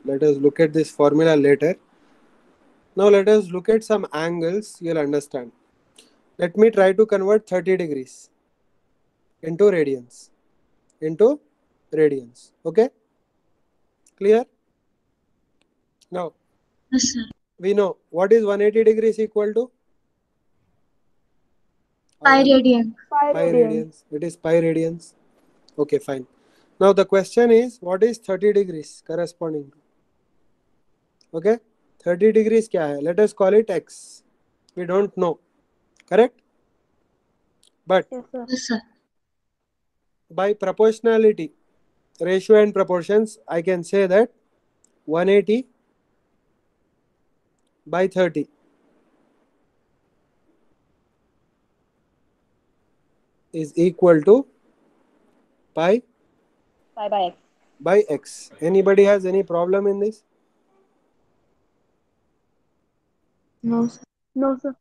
Let us look at this formula later. Now let us look at some angles you'll understand. Let me try to convert 30 degrees into radians. Okay? Clear? Now, Yes, sir. we know what is 180 degrees equal to? Pi radian. Pi radians. It is pi radians. Okay, fine. Now the question is, what is 30 degrees corresponding to? Okay, 30 degrees kya hai? Let us call it x. We don't know. Correct? But Yes, sir. by proportionality, ratio and proportions, I can say that 180 by 30 is equal to pi by x. Anybody has any problem in this? No, sir.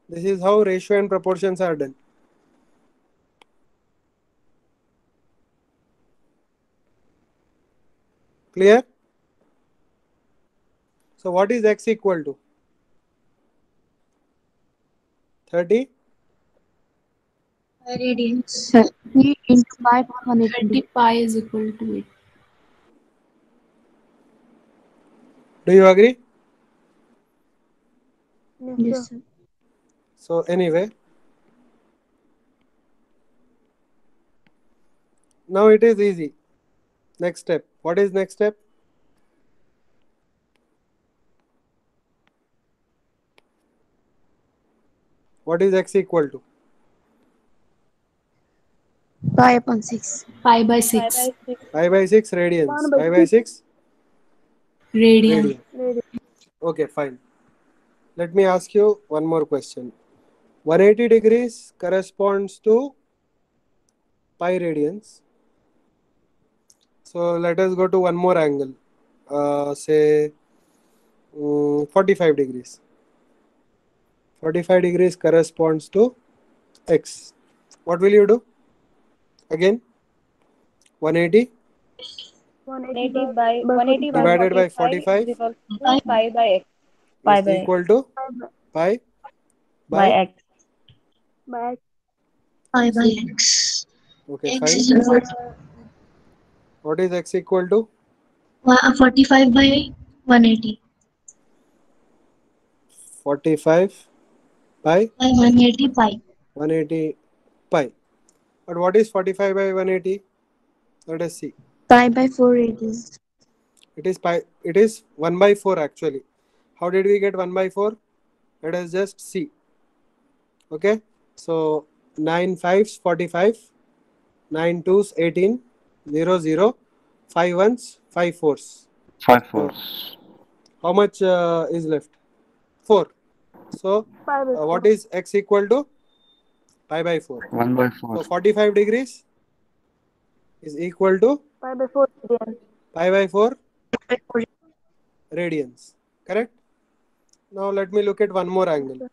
This is how ratio and proportions are done. Clear? So what is x equal to? 30? Pi radians. 3 into pi upon 180. 30 pi is equal to it. Do you agree? Yes, sir. So anyway, now it is easy. Next step. What is next step? What is x equal to? Pi upon 6. Pi by 6. Pi by 6 radians. Pi by 6 Radian. radian. Okay, fine. Let me ask you one more question. 180 degrees corresponds to pi radians. So let us go to one more angle. Say 45 degrees. 45 degrees corresponds to x. What will you do? Again, 180 divided by 45 is equal to pi by x. Pi by x. okay, X fine. is equal What is x equal to? to 45 by 180. 45 by By 180 pi. 180 pi. But what is 45 by 180? Let us see. Pi by 4 radians. It is pi. It is 1 by 4 actually. How did we get 1 by 4? Let us just see. Okay. So 9 5s 45, 9 2s 18, 0 0, 5 1s 5 4s. 5 So 4s. how much is left? 4. So Pi by what 4. is x equal to? Pi by 4. 1 by So 4. 45 degrees is equal to Pi by 4 radians. pi by 4 radians. Correct? Now let me look at one more angle.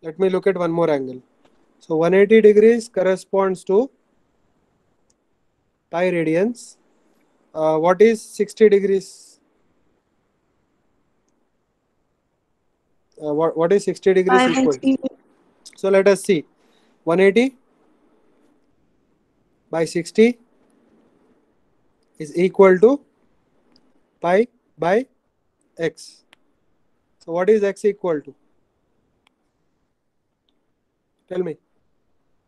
Let me look at one more angle. So 180 degrees corresponds to pi radians. What is 60 degrees? What is 60 degrees Pi by equal to? 3. So let us see. 180 by 60 is equal to pi by x. So what is x equal to? Tell me.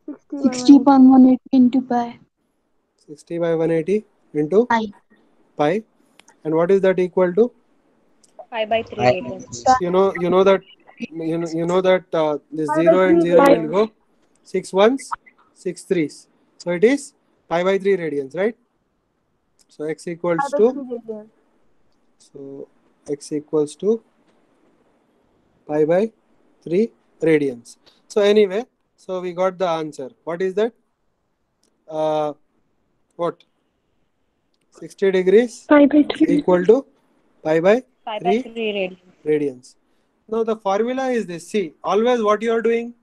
60 by 60 by 180 into pi. 60 by 180 into Pi. pi. And what is that equal to? Pi by 3 Pi. radians. You know that this Pi by 0 and 3 0 will radians. go 6 1s, 6 3s. So it is pi by 3 radians, right? So x Pi equals by to 3 radians. so x equals to pi by 3 radians. So anyway, so we got the answer. What is that? What? 60 degrees Pi by is 3. equal to pi by Pi by 3 3 radians. radians. Now the formula is this. See, always what you are doing,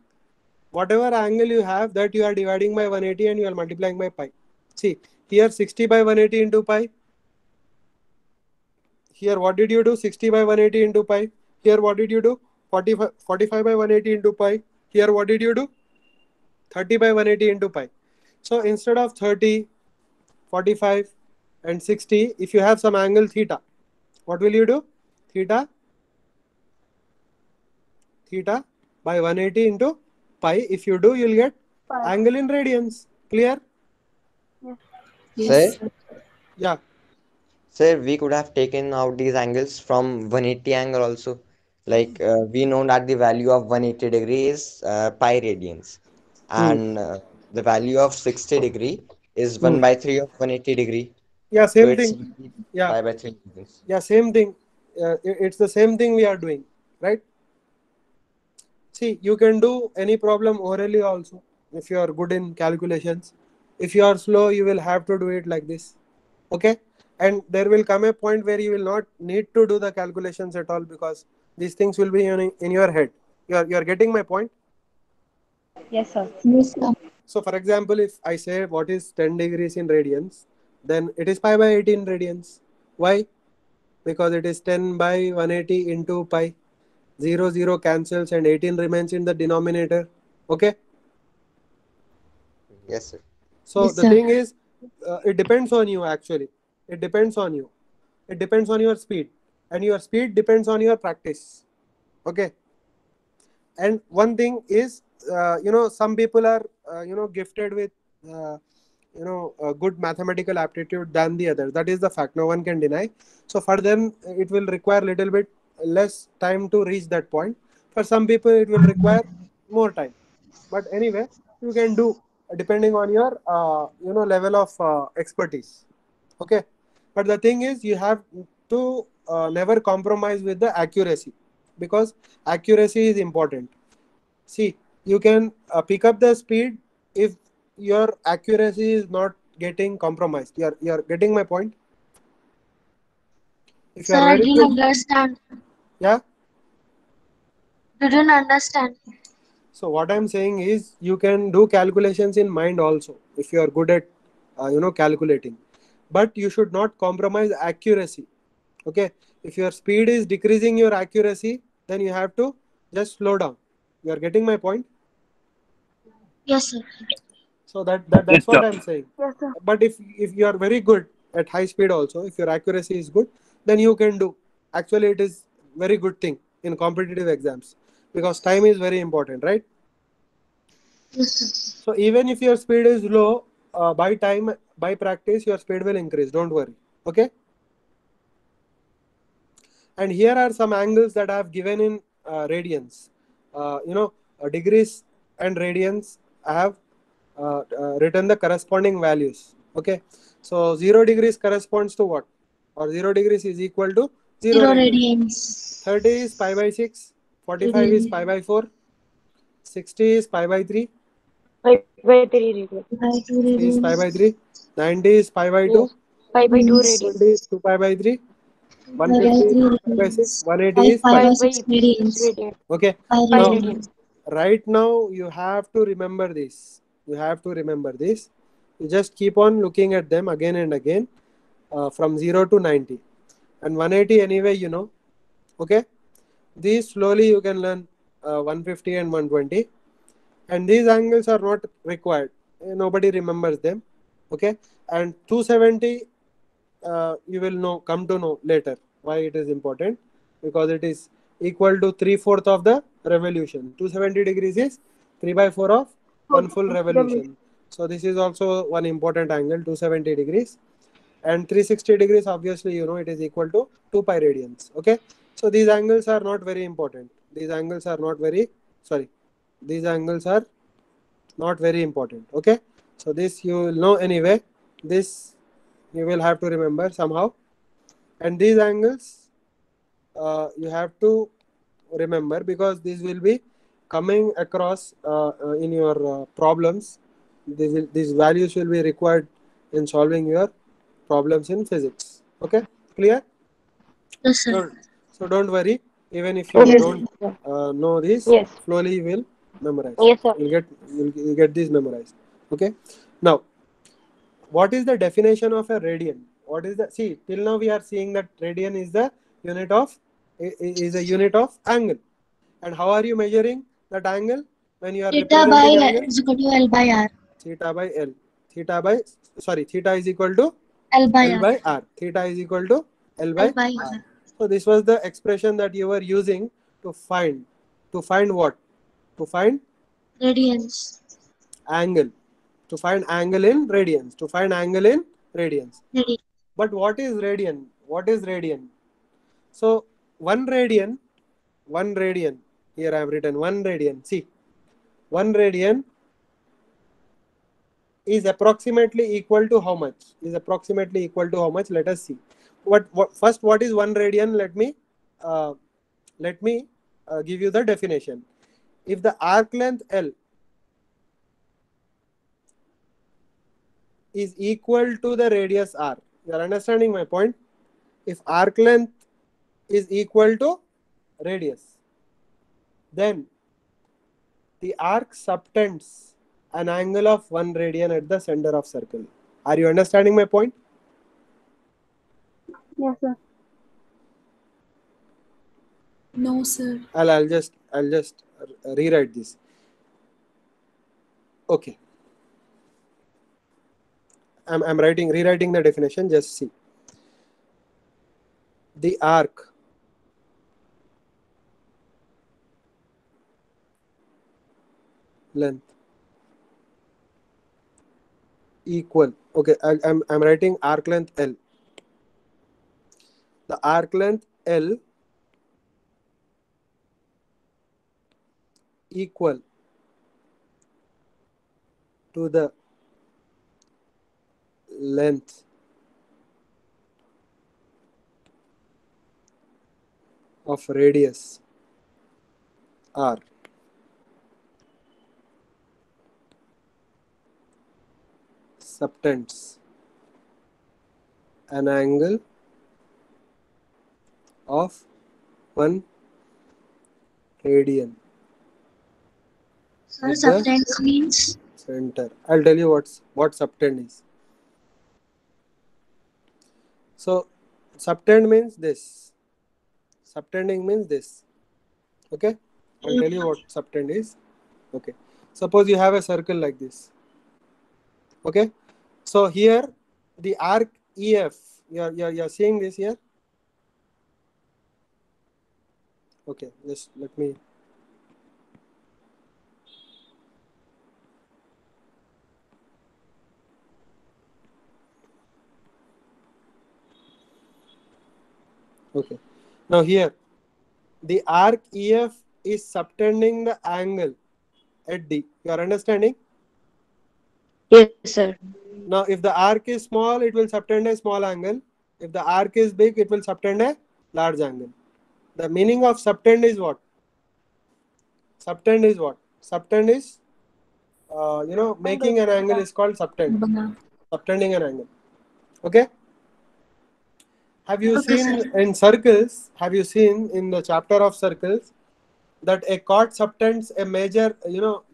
whatever angle you have, that you are dividing by 180 and you are multiplying by pi. See, here 60 by 180 into pi. Here what did you do? 60 by 180 into pi. Here what did you do? 45 by 180 into pi. Here what did you do? 30 by 180 into pi. So instead of 30, 45 and 60, if you have some angle theta, what will you do? Theta by 180 into pi. If you do, you'll get Pi. angle in radians. Clear? Yes. Sir, Yeah. sir, we could have taken out these angles from 180 angle also. Like we know that the value of 180 degree is pi radians, Hmm. and the value of 60 degree is Hmm. 1 by 3 of 180 degree. Yeah, So same it's thing. Yeah, pi by 3 radians. yeah, same thing. It's the same thing we are doing, right? See, you can do any problem orally also if you are good in calculations. If you are slow, you will have to do it like this. Okay? And there will come a point where you will not need to do the calculations at all because these things will be in your head. You are getting my point? Yes, sir. Yes, sir. So, for example, if I say what is 10 degrees in radians, then it is pi by 18 radians. Why? Because it is 10 by 180 into pi. 0 0 cancels and 18 remains in the denominator. Okay? Yes, sir. So Yes, the sir. thing is, it depends on you actually. It depends on you. It depends on your speed, and your speed depends on your practice. Okay. And one thing is, some people are, gifted with, good mathematical aptitude than the others. That is the fact. No one can deny. So for them, it will require little bit less time to reach that point. For some people, it will require more time. But anyway, you can do depending on your, level of expertise. Okay. But the thing is, you have to never compromise with the accuracy because accuracy is important. See, you can pick up the speed if your accuracy is not getting compromised. You're getting my point. If you Sir, are I very didn't good, understand. yeah. Didn't understand. So what I'm saying is you can do calculations in mind also if you are good at calculating, but you should not compromise accuracy. Okay, if your speed is decreasing your accuracy, then you have to just slow down. You are getting my point. Yes, sir. So that's what I'm saying. Yes, sir. But if you are very good at high speed also, if your accuracy is good, then you can do. Actually, it is very good thing in competitive exams because time is very important, right? Yes, sir. So even if your speed is low, by time, by practice, your speed will increase. Don't worry. Okay. And here are some angles that I have given in radians. Degrees and radians. I have written the corresponding values. Okay. So 0 degrees corresponds to what? Or 0 degrees is equal to 0 0 radians. radians. 30 is pi by 6. 45 is pi by 4. 60 is pi by 3. By 3 radians. By 2 60 is pi by radians. 3. 90 is pi by 2. Yes. Pi by 2 Yes. 20 radians. is 2 pi by 3. By 150 is 3 pi by 6. radians. 180 is 5 pi. by By 6 radians. radians. Okay. 5 Pi Now, radians. right now you have to remember this. You have to remember this. You just keep on looking at them again and again from 0 to 90. And 180 anyway, you know. Okay. These slowly you can learn 150 and 120. And these angles are not required. Nobody remembers them. Okay. And 270 you will come to know later why it is important, because it is equal to 3/4 of the revolution. 270 degrees is 3 by 4 of one full revolution. So this is also one important angle, 270 degrees. And 360 degrees, obviously, it is equal to 2 pi radians. Okay. So these angles are not very important. These angles are not very, sorry, these angles are not very important. Okay. So this you will know anyway. This you will have to remember somehow. And these angles you have to remember, because these will be coming across in your problems. These values will be required in solving your problems in physics. Okay, clear? Yes, sir. So don't worry, even if you Okay. don't know this, Yes. slowly you will memorize. Yes, sir. You'll get these memorized. Okay. Now, what is the definition of a radian? What is the, see, till now we are seeing that radian is the unit of, is a unit of angle. And how are you measuring that angle? When you are Theta by representing angle, is equal to L by R. theta by L. Theta is equal to L by L R. by R. Theta is equal to L L by by R. R. So this was the expression that you were using to find what? To find Radians. angle. To find angle in radians. To find angle in radians. Radian. But what is radian? What is radian? So 1 radian, here I have written 1 radian. See, 1 radian is approximately equal to how much? Is approximately equal to how much? Let us see. First, what is 1 radian? Let me give you the definition. If the arc length L is equal to the radius R, you are understanding my point? If arc length is equal to radius, then the arc subtends an angle of 1 radian at the center of circle. Are you understanding my point? Yes, sir. No, sir. I'll just rewrite this. Okay. I'm rewriting the definition. Just see. The arc length equal. Okay, I'm writing arc length L. The arc length L equal to the length of radius R subtends an angle of 1 radian Sir, at the subtends means center. I'll tell you what subtend is. So subtend means this. Subtending means this. Okay, I'll tell you what subtend is. Okay, suppose you have a circle like this. Okay, so here the arc EF, you're seeing this here. Okay, just let me. Okay. Now here, the arc EF is subtending the angle at D. You are understanding? Yes, sir. Now, if the arc is small, it will subtend a small angle. If the arc is big, it will subtend a large angle. The meaning of subtend is what? Subtend is what? Subtend is, making an angle is called subtend. Subtending an angle. Okay? Have you Okay, seen sir. in circles, have you seen in the chapter of circles that a chord subtends a major,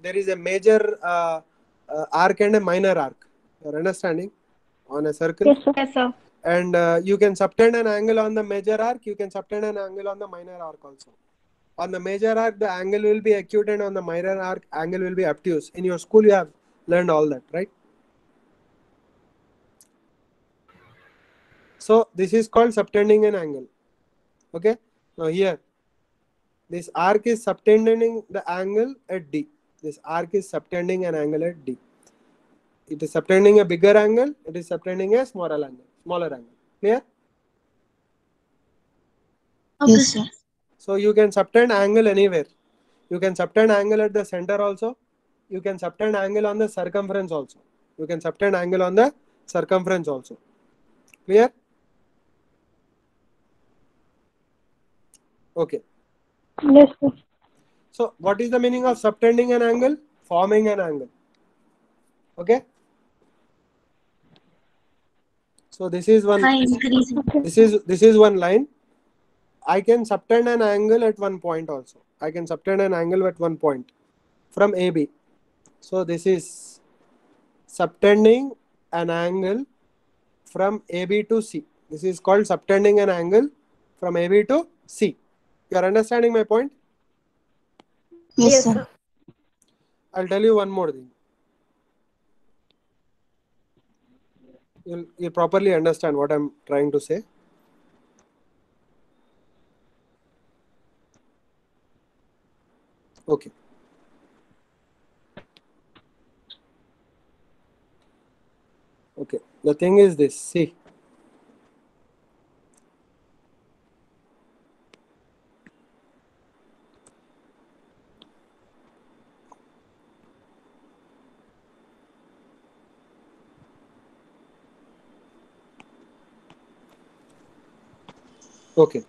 there is a major arc and a minor arc. You're understanding? On a circle. Yes, sir. Yes, sir. And you can subtend an angle on the major arc, you can subtend an angle on the minor arc also. On the major arc, the angle will be acute, and on the minor arc, angle will be obtuse. In your school, you have learned all that, right? So this is called subtending an angle. Okay. Now here, this arc is subtending the angle at D. This arc is subtending an angle at D. It is subtending a bigger angle. It is subtending a smaller angle. Clear? Okay, Yes, sir. So you can subtend angle anywhere. You can subtend angle at the center also. You can subtend angle on the circumference also. You can subtend angle on the circumference also. Clear? Okay. Yes, sir. So what is the meaning of subtending an angle? Forming an angle. Okay. So this is one. By increasing. This is one line. I can subtend an angle at one point also. I can subtend an angle at one point from AB. So this is subtending an angle from AB to C. This is called subtending an angle from AB to C. You are understanding my point? Yes, sir. I'll tell you one more thing. You'll properly understand what I'm trying to say. Okay. Okay. The thing is this. See. Okay.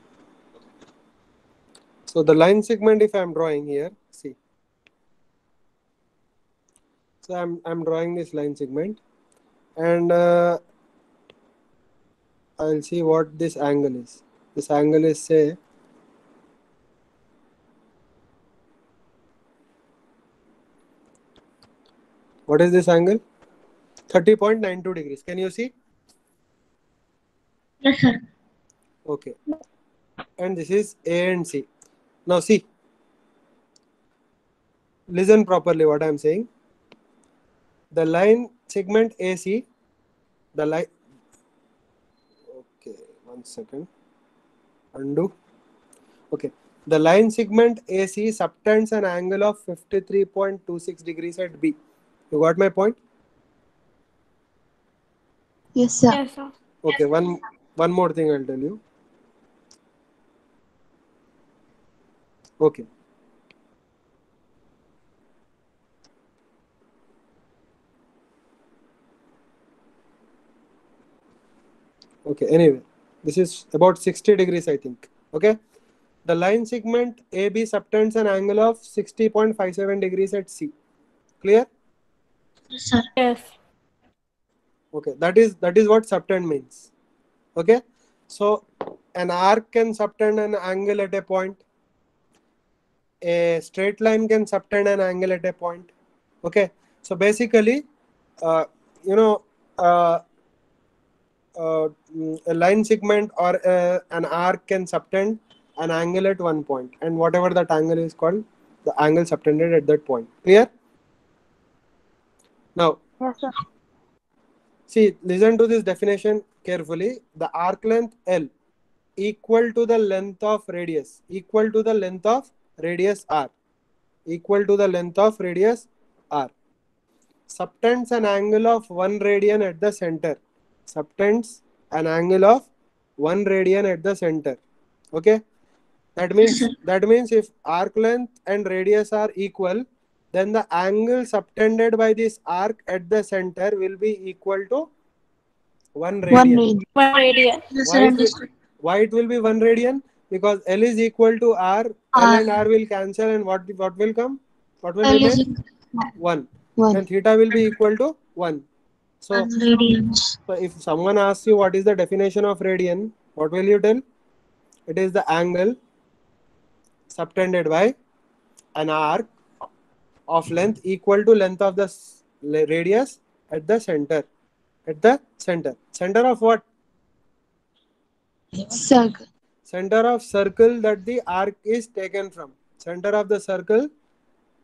So the line segment, if I'm drawing here, see. So I'm drawing this line segment, and I'll see what this angle is. This angle is, say, what is this angle? 30.92 degrees. Can you see? Yes, sir. Okay. And this is A and C. Now see. Listen properly what I'm saying. The line segment AC, the line. Okay, 1 second. Undo. Okay. The line segment AC subtends an angle of 53.26 degrees at B. You got my point? Yes, sir. Yes, sir. Okay, one more thing I'll tell you. Okay. Okay, anyway, this is about 60 degrees, I think. Okay. The line segment AB subtends an angle of 60.57 degrees at C. Clear? Yes, sir. Yes. Okay, that is what subtend means. Okay. So an arc can subtend an angle at a point. A straight line can subtend an angle at a point. Okay. So basically, a line segment or an arc can subtend an angle at one point, and whatever that angle is called, the angle subtended at that point. Clear? Now, Yes, sir. see, listen to this definition carefully. The arc length L equal to the length of radius, equal to the length of radius R, equal to the length of radius R. Subtends an angle of 1 radian at the center. Subtends an angle of 1 radian at the center. Okay, that means if arc length and radius are equal, then the angle subtended by this arc at the center will be equal to 1 One radian. radian. 1 radian. Yes, Why sir, it, will, understood. why it will be 1 radian? Because L is equal to R, L and R will cancel, and what will come? What will L is remain? 1. One. Then theta will be equal to 1. So, 1 radians. so if someone asks you what is the definition of radian, what will you tell? It is the angle subtended by an arc of length equal to length of the radius at the center. At the center. Center of what? Circle. Center of circle that the arc is taken from. Center of the circle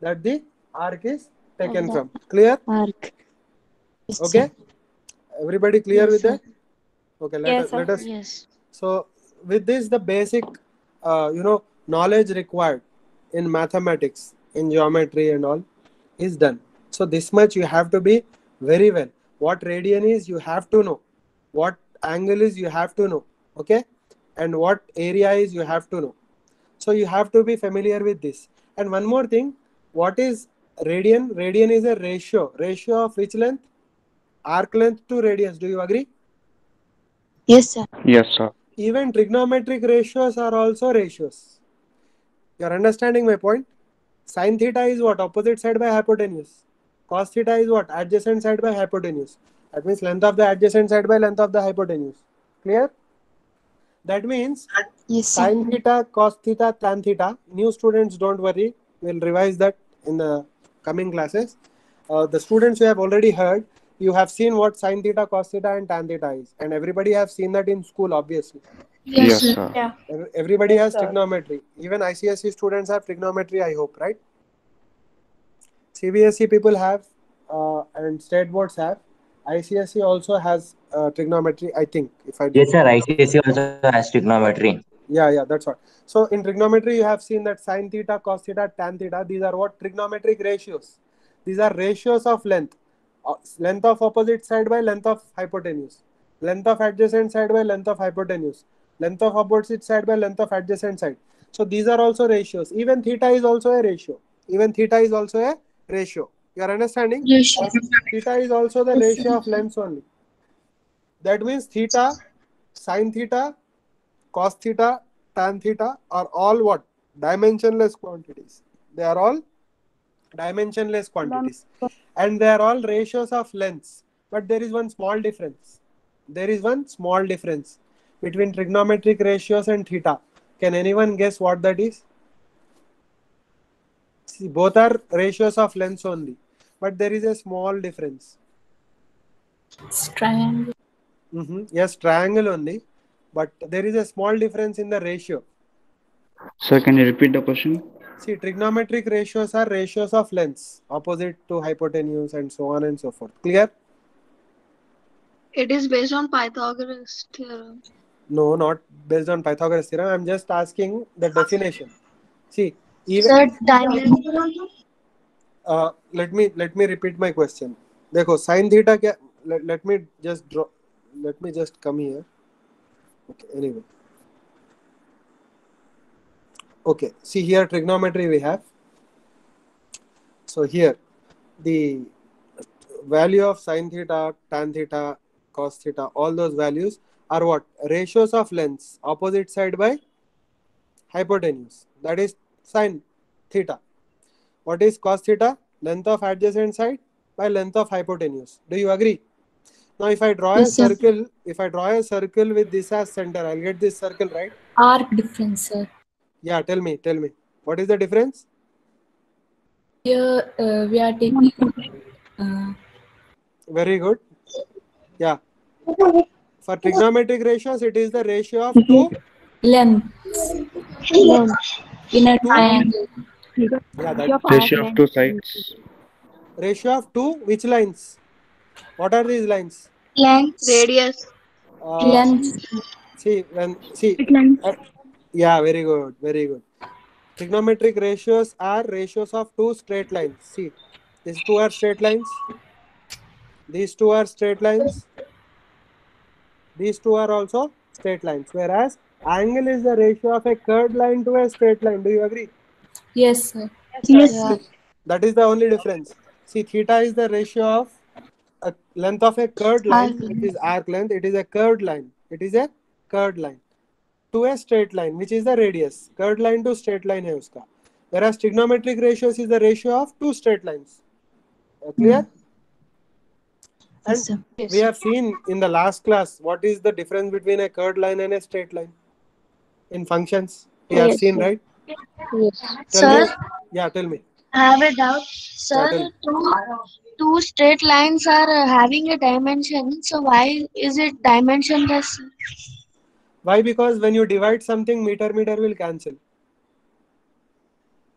that the arc is taken from. Clear? Arc. Yes, Okay. sir. Everybody clear Yes, with sir. that? Okay. Yes, Let sir. us. Yes. So with this, the basic, knowledge required in mathematics, in geometry and all is done. So this much you have to be very well. What radian is, you have to know. What angle is, you have to know. Okay. And what area is, you have to know. So you have to be familiar with this. And one more thing, what is radian? Radian is a ratio. Ratio of which length? Arc length to radius. Do you agree? Yes, sir. Yes, sir. Even trigonometric ratios are also ratios. You are understanding my point? Sin theta is what? Opposite side by hypotenuse. Cos theta is what? Adjacent side by hypotenuse. That means length of the adjacent side by length of the hypotenuse. Clear? That means Yes, sir. sin theta, cos theta, tan theta. New students, don't worry. We'll revise that in the coming classes. The students who have already heard, you have seen what sin theta, cos theta and tan theta is. And everybody have seen that in school, obviously. Yes, Yes, sir. sir. Yeah. Everybody Yes, has sir. trigonometry. Even ICSE students have trigonometry, I hope, right? CBSE people have and state boards have. ICSE also has trigonometry, I think. Yes, sir. ICSE also has trigonometry. Yeah, that's what. So in trigonometry, you have seen that sin theta, cos theta, tan theta. These are what? Trigonometric ratios. These are ratios of length. Length of opposite side by length of hypotenuse. Length of adjacent side by length of hypotenuse. Length of opposite side by length of adjacent side. So these are also ratios. Even theta is also a ratio. Even theta is also a ratio. You are understanding? Ratio. Theta is also the ratio of lengths only. That means theta, sin theta, cos theta, tan theta are all what? Dimensionless quantities. They are all dimensionless quantities. And they are all ratios of lengths. But there is one small difference. There is one small difference between trigonometric ratios and theta. Can anyone guess what that is? See, both are ratios of lengths only. But there is a small difference. It's triangle. Yes, triangle only. But there is a small difference in the ratio. Sir, can you repeat the question? See, trigonometric ratios are ratios of lengths, opposite to hypotenuse and so on and so forth. Clear? It is based on Pythagoras theorem. No, not based on Pythagoras theorem. I'm just asking the definition. See, even Sir, dimension. let me repeat my question. देखो sin theta क्या? Let me just draw. Let me just come here. Okay. Anyway. Okay. See here trigonometry we have. So here the value of sin theta, tan theta, cos theta, all those values are what? Ratios of lengths, opposite side by hypotenuse. That is sin theta. What is cos theta? Length of adjacent side by length of hypotenuse. Do you agree? Now if I draw Yes, a sir. circle, if I draw a circle with this as center, I'll get this circle, right? Arc difference, sir. Yeah, tell me. What is the difference? Here we are taking Very good. Yeah. For trigonometric ratios, it is the ratio of two. length in a triangle. Yeah, that Ratio of two sides. ratio of two. Which lines? What are these lines? Length. Radius. Length. See. Yeah, very good. Trigonometric ratios are ratios of two straight lines. See, these two are straight lines. These two are straight lines. These two are also straight lines. Whereas Angle is the ratio of a curved line to a straight line. Do you agree? Yes, sir. Yes, Yeah. sir. That is the only difference. See, theta is the ratio of a length of a curved line, Arc which is arc length. It is a curved line. It is a curved line to a straight line, which is the radius. Curved line to straight line है उसका. Whereas trigonometric ratios is the ratio of two straight lines. Clear? Yes, And sir. we have seen in the last class what is the difference between a curved line and a straight line in functions. We have Yes, seen, sir. right? Yes. Tell Sir, me. Yeah, tell me. I have a doubt. Yeah, Sir, tell me. two straight lines are having a dimension. So why is it dimensionless? Why? Because when you divide something, meter will cancel.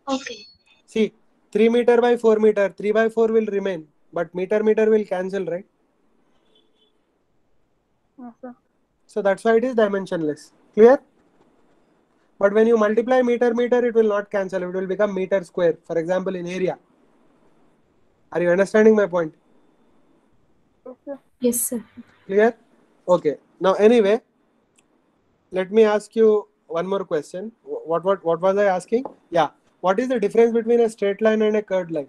Okay. See, 3 meter by 4 meter, 3 by 4 will remain, but meter will cancel, right? Yes, sir. So that's why it is dimensionless. Clear? But when you multiply meter, it will not cancel. It will become meter square. For example, in area. Are you understanding my point? Yes, sir. Yes, sir. Clear? Okay. Now, anyway, let me ask you one more question. What was I asking? Yeah. What is the difference between a straight line and a curved line?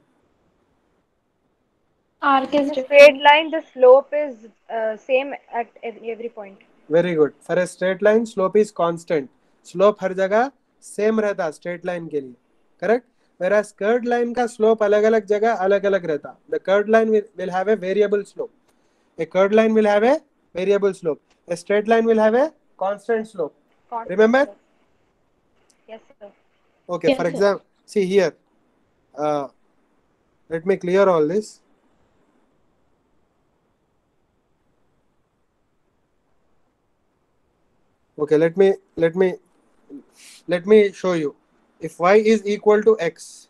Arc is straight line. The slope is same at every point. Very good. For a straight line, slope is constant. Slope हर जगह same रहता straight line के लिए. Correct? Whereas curved line का slope अलग-अलग जगह अलग-अलग रहता. The curved line will have a variable slope. A curved line will have a variable slope. A straight line will have a constant slope. Constant Remember? slope. Yes, sir. Okay. Yes, For sir. example, see here. Let me clear all this. Okay. Let me show you. If y is equal to x,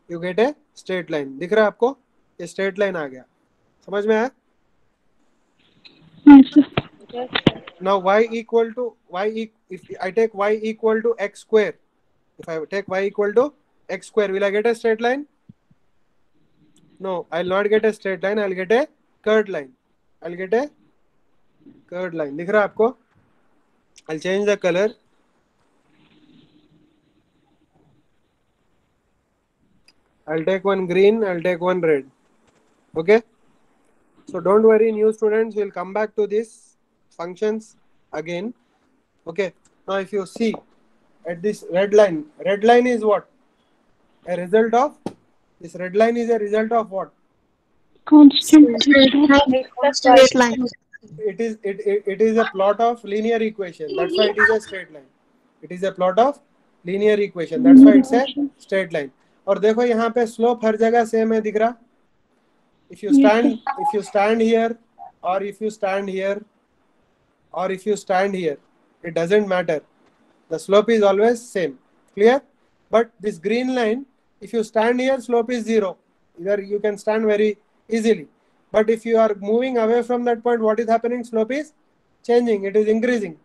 you get a straight line. दिख रहा है आपको? ये straight line आ गया. समझ में आया? Yes, sir. Yes, sir. Now if I take y equal to x square, if I take y equal to x square, will I get a straight line? No, I'll not get a straight line. I'll get a curved line. I'll get a curved line. दिख रहा है आपको? I'll change the color. I'll take one green. I'll take one red. Okay. So don't worry, new students. We'll come back to these functions again. Okay. Now if you see at this red line is what? A result of this red line is a result of what? Constant. Straight line. It is a plot of linear equation. That's why it is a straight line. It is a plot of linear equation. That's why it's a straight line. और देखो यहाँ पे slope हर जगह same है दिख रहा. If you stand here, or if you stand here, or if you stand here, it doesn't matter. The slope is always same. Clear? But this green line, if you stand here, slope is 0. Either you can stand very easily. But if you are moving away from that point, what is happening? Slope is changing. It is increasing.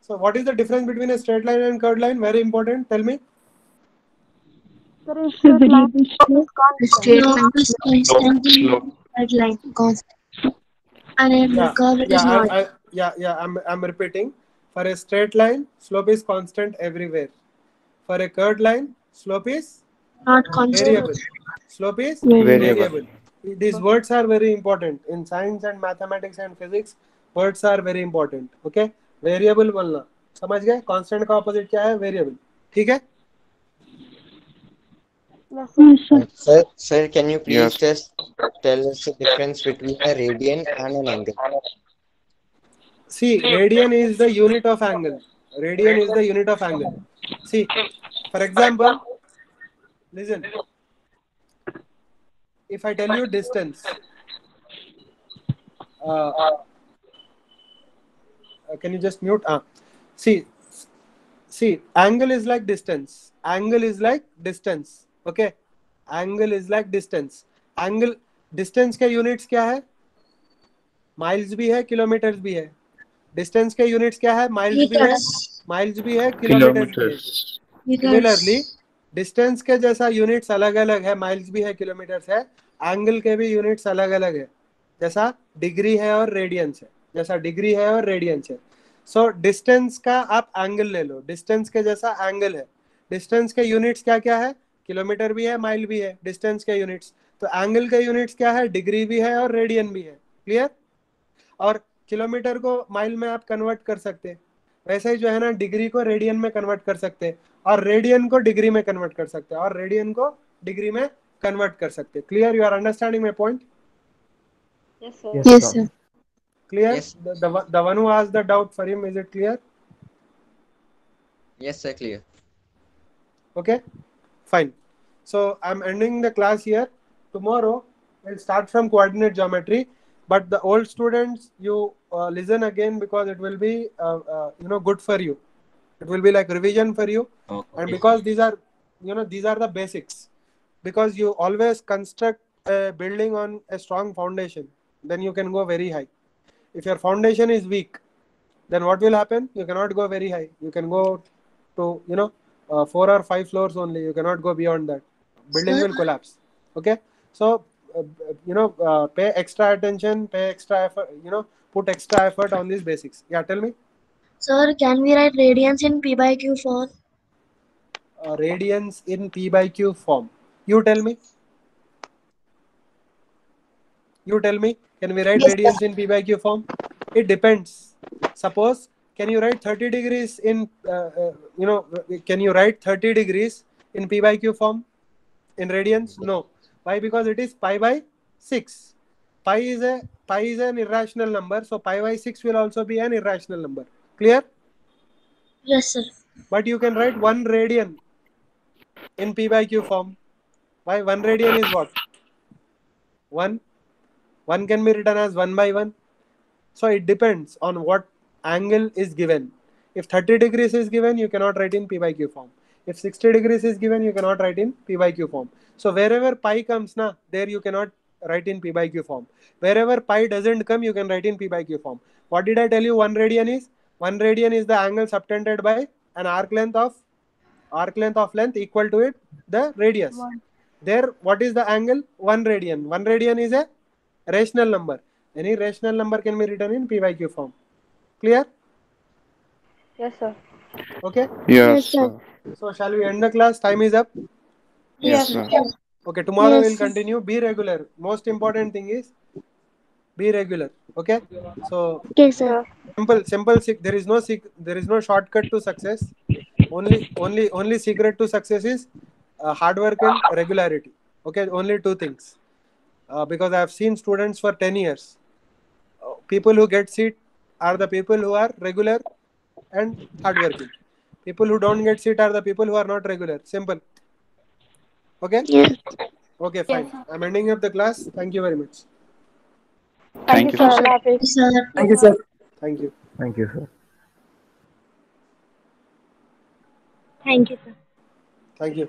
So what is the difference between a straight line and curved line? Very important. Tell me. Variable slope. Straight line is constant. Straight line constant. And a curve is not. I'm repeating. For a straight line, slope is constant everywhere. For a curved line, slope is Not constant. variable. Slope is variable. These words are very important in science and mathematics and physics. Words are very important. Okay? Variable बोलना. समझ गए? Constant का opposite क्या है? Variable. ठीक है? Yes, sir. Sir, can you please Yes. just tell us the difference between a radian and an angle? See, radian is the unit of angle. Radian is the unit of angle. See, for example, listen. If I tell you distance, can you just mute? See, angle is like distance. Angle is like distance. Okay, angle is like distance. Angle, distance के units क्या है? Miles भी है, kilometers भी है. Distance के units क्या है? Miles भी है, kilometers भी है. Similarly, distance के जैसा units अलग-अलग है, miles भी है, kilometers है. Angle के भी units अलग-अलग है. जैसा degree है और radians है. जैसा degree है और radians है. सो डिस्टेंस का आप एंगल ले लो, डिस्टेंस के जैसा एंगल है. डिस्टेंस के यूनिट्स क्या क्या है? किलोमीटर भी है, माइल भी है, डिस्टेंस के यूनिट्स. तो एंगल के यूनिट्स क्या है? डिग्री भी है और रेडियन भी है. क्लियर? और किलोमीटर को माइल में आप कन्वर्ट कर सकते हैं, वैसे ही जो है ना डिग्री को रेडियन में कन्वर्ट कर सकते हैं, और रेडियन को डिग्री में कन्वर्ट कर सकते हैं, और रेडियन को डिग्री में कन्वर्ट कर सकते हैं. Clear? You are understanding my point? Yes, sir. Yes, sir. Clear? Yes. The one who asked the doubt for him, is it clear? Yes, sir, clear. Okay, fine. So I'm ending the class here. Tomorrow we'll start from coordinate geometry, but the old students, you listen again, because it will be good for you. It will be like revision for you. Okay. And because these are the basics, because you always construct a building on a strong foundation, then you can go very high. If your foundation is weak, then what will happen? You cannot go very high. You can go to 4 or 5 floors only. You cannot go beyond that. Building Sir. will collapse. Okay, so pay extra attention, pay extra effort, put extra effort on these basics. Yeah, tell me. Sir, can we write radians in P by Q form? Radians in P by Q form. You tell me. Can we write Yes, radians in P by Q form? It depends. Suppose, can you write 30 degrees in can you write 30 degrees in P by Q form in radians? No. Why? Because it is pi by 6. Pi is an irrational number, so pi by 6 will also be an irrational number. Clear? Yes, sir. But you can write 1 radian in P by Q form. Why? 1 radian is what? 1. 1 can be written as 1 by 1. So it depends on what angle is given. If 30 degrees is given, you cannot write in P by Q form. If 60 degrees is given, you cannot write in P by Q form. So wherever pi comes, there you cannot write in P by Q form. Wherever pi doesn't come, you can write in P by Q form. What did I tell you 1 radian is? 1 radian is the angle subtended by an arc length of length equal to it, the radius. There, what is the angle? 1 radian. 1 radian is a rational number. Any rational number can be written in P by Q form. Clear? Yes, sir. Okay. Yes, sir. sir. So shall we end the class? Time is up. Yes, sir. Okay. Tomorrow Yes, we'll sir. continue. Be regular. Most important thing is be regular. Okay. So Okay, sir. Sir. simple. There is no shortcut to success. Only secret to success is hard work and regularity. Okay. Only 2 things. Because I have seen students for 10 years. People who get seat are the people who are regular and hardworking. People who don't get seat are the people who are not regular. Simple. Okay? Yes. Okay, fine. I'm ending up the class. Thank you very much. Thank you, sir. sir. Allah Hafiz. Sir. Thank you, sir. Thank you. Thank you, sir. Thank you, sir. Thank you.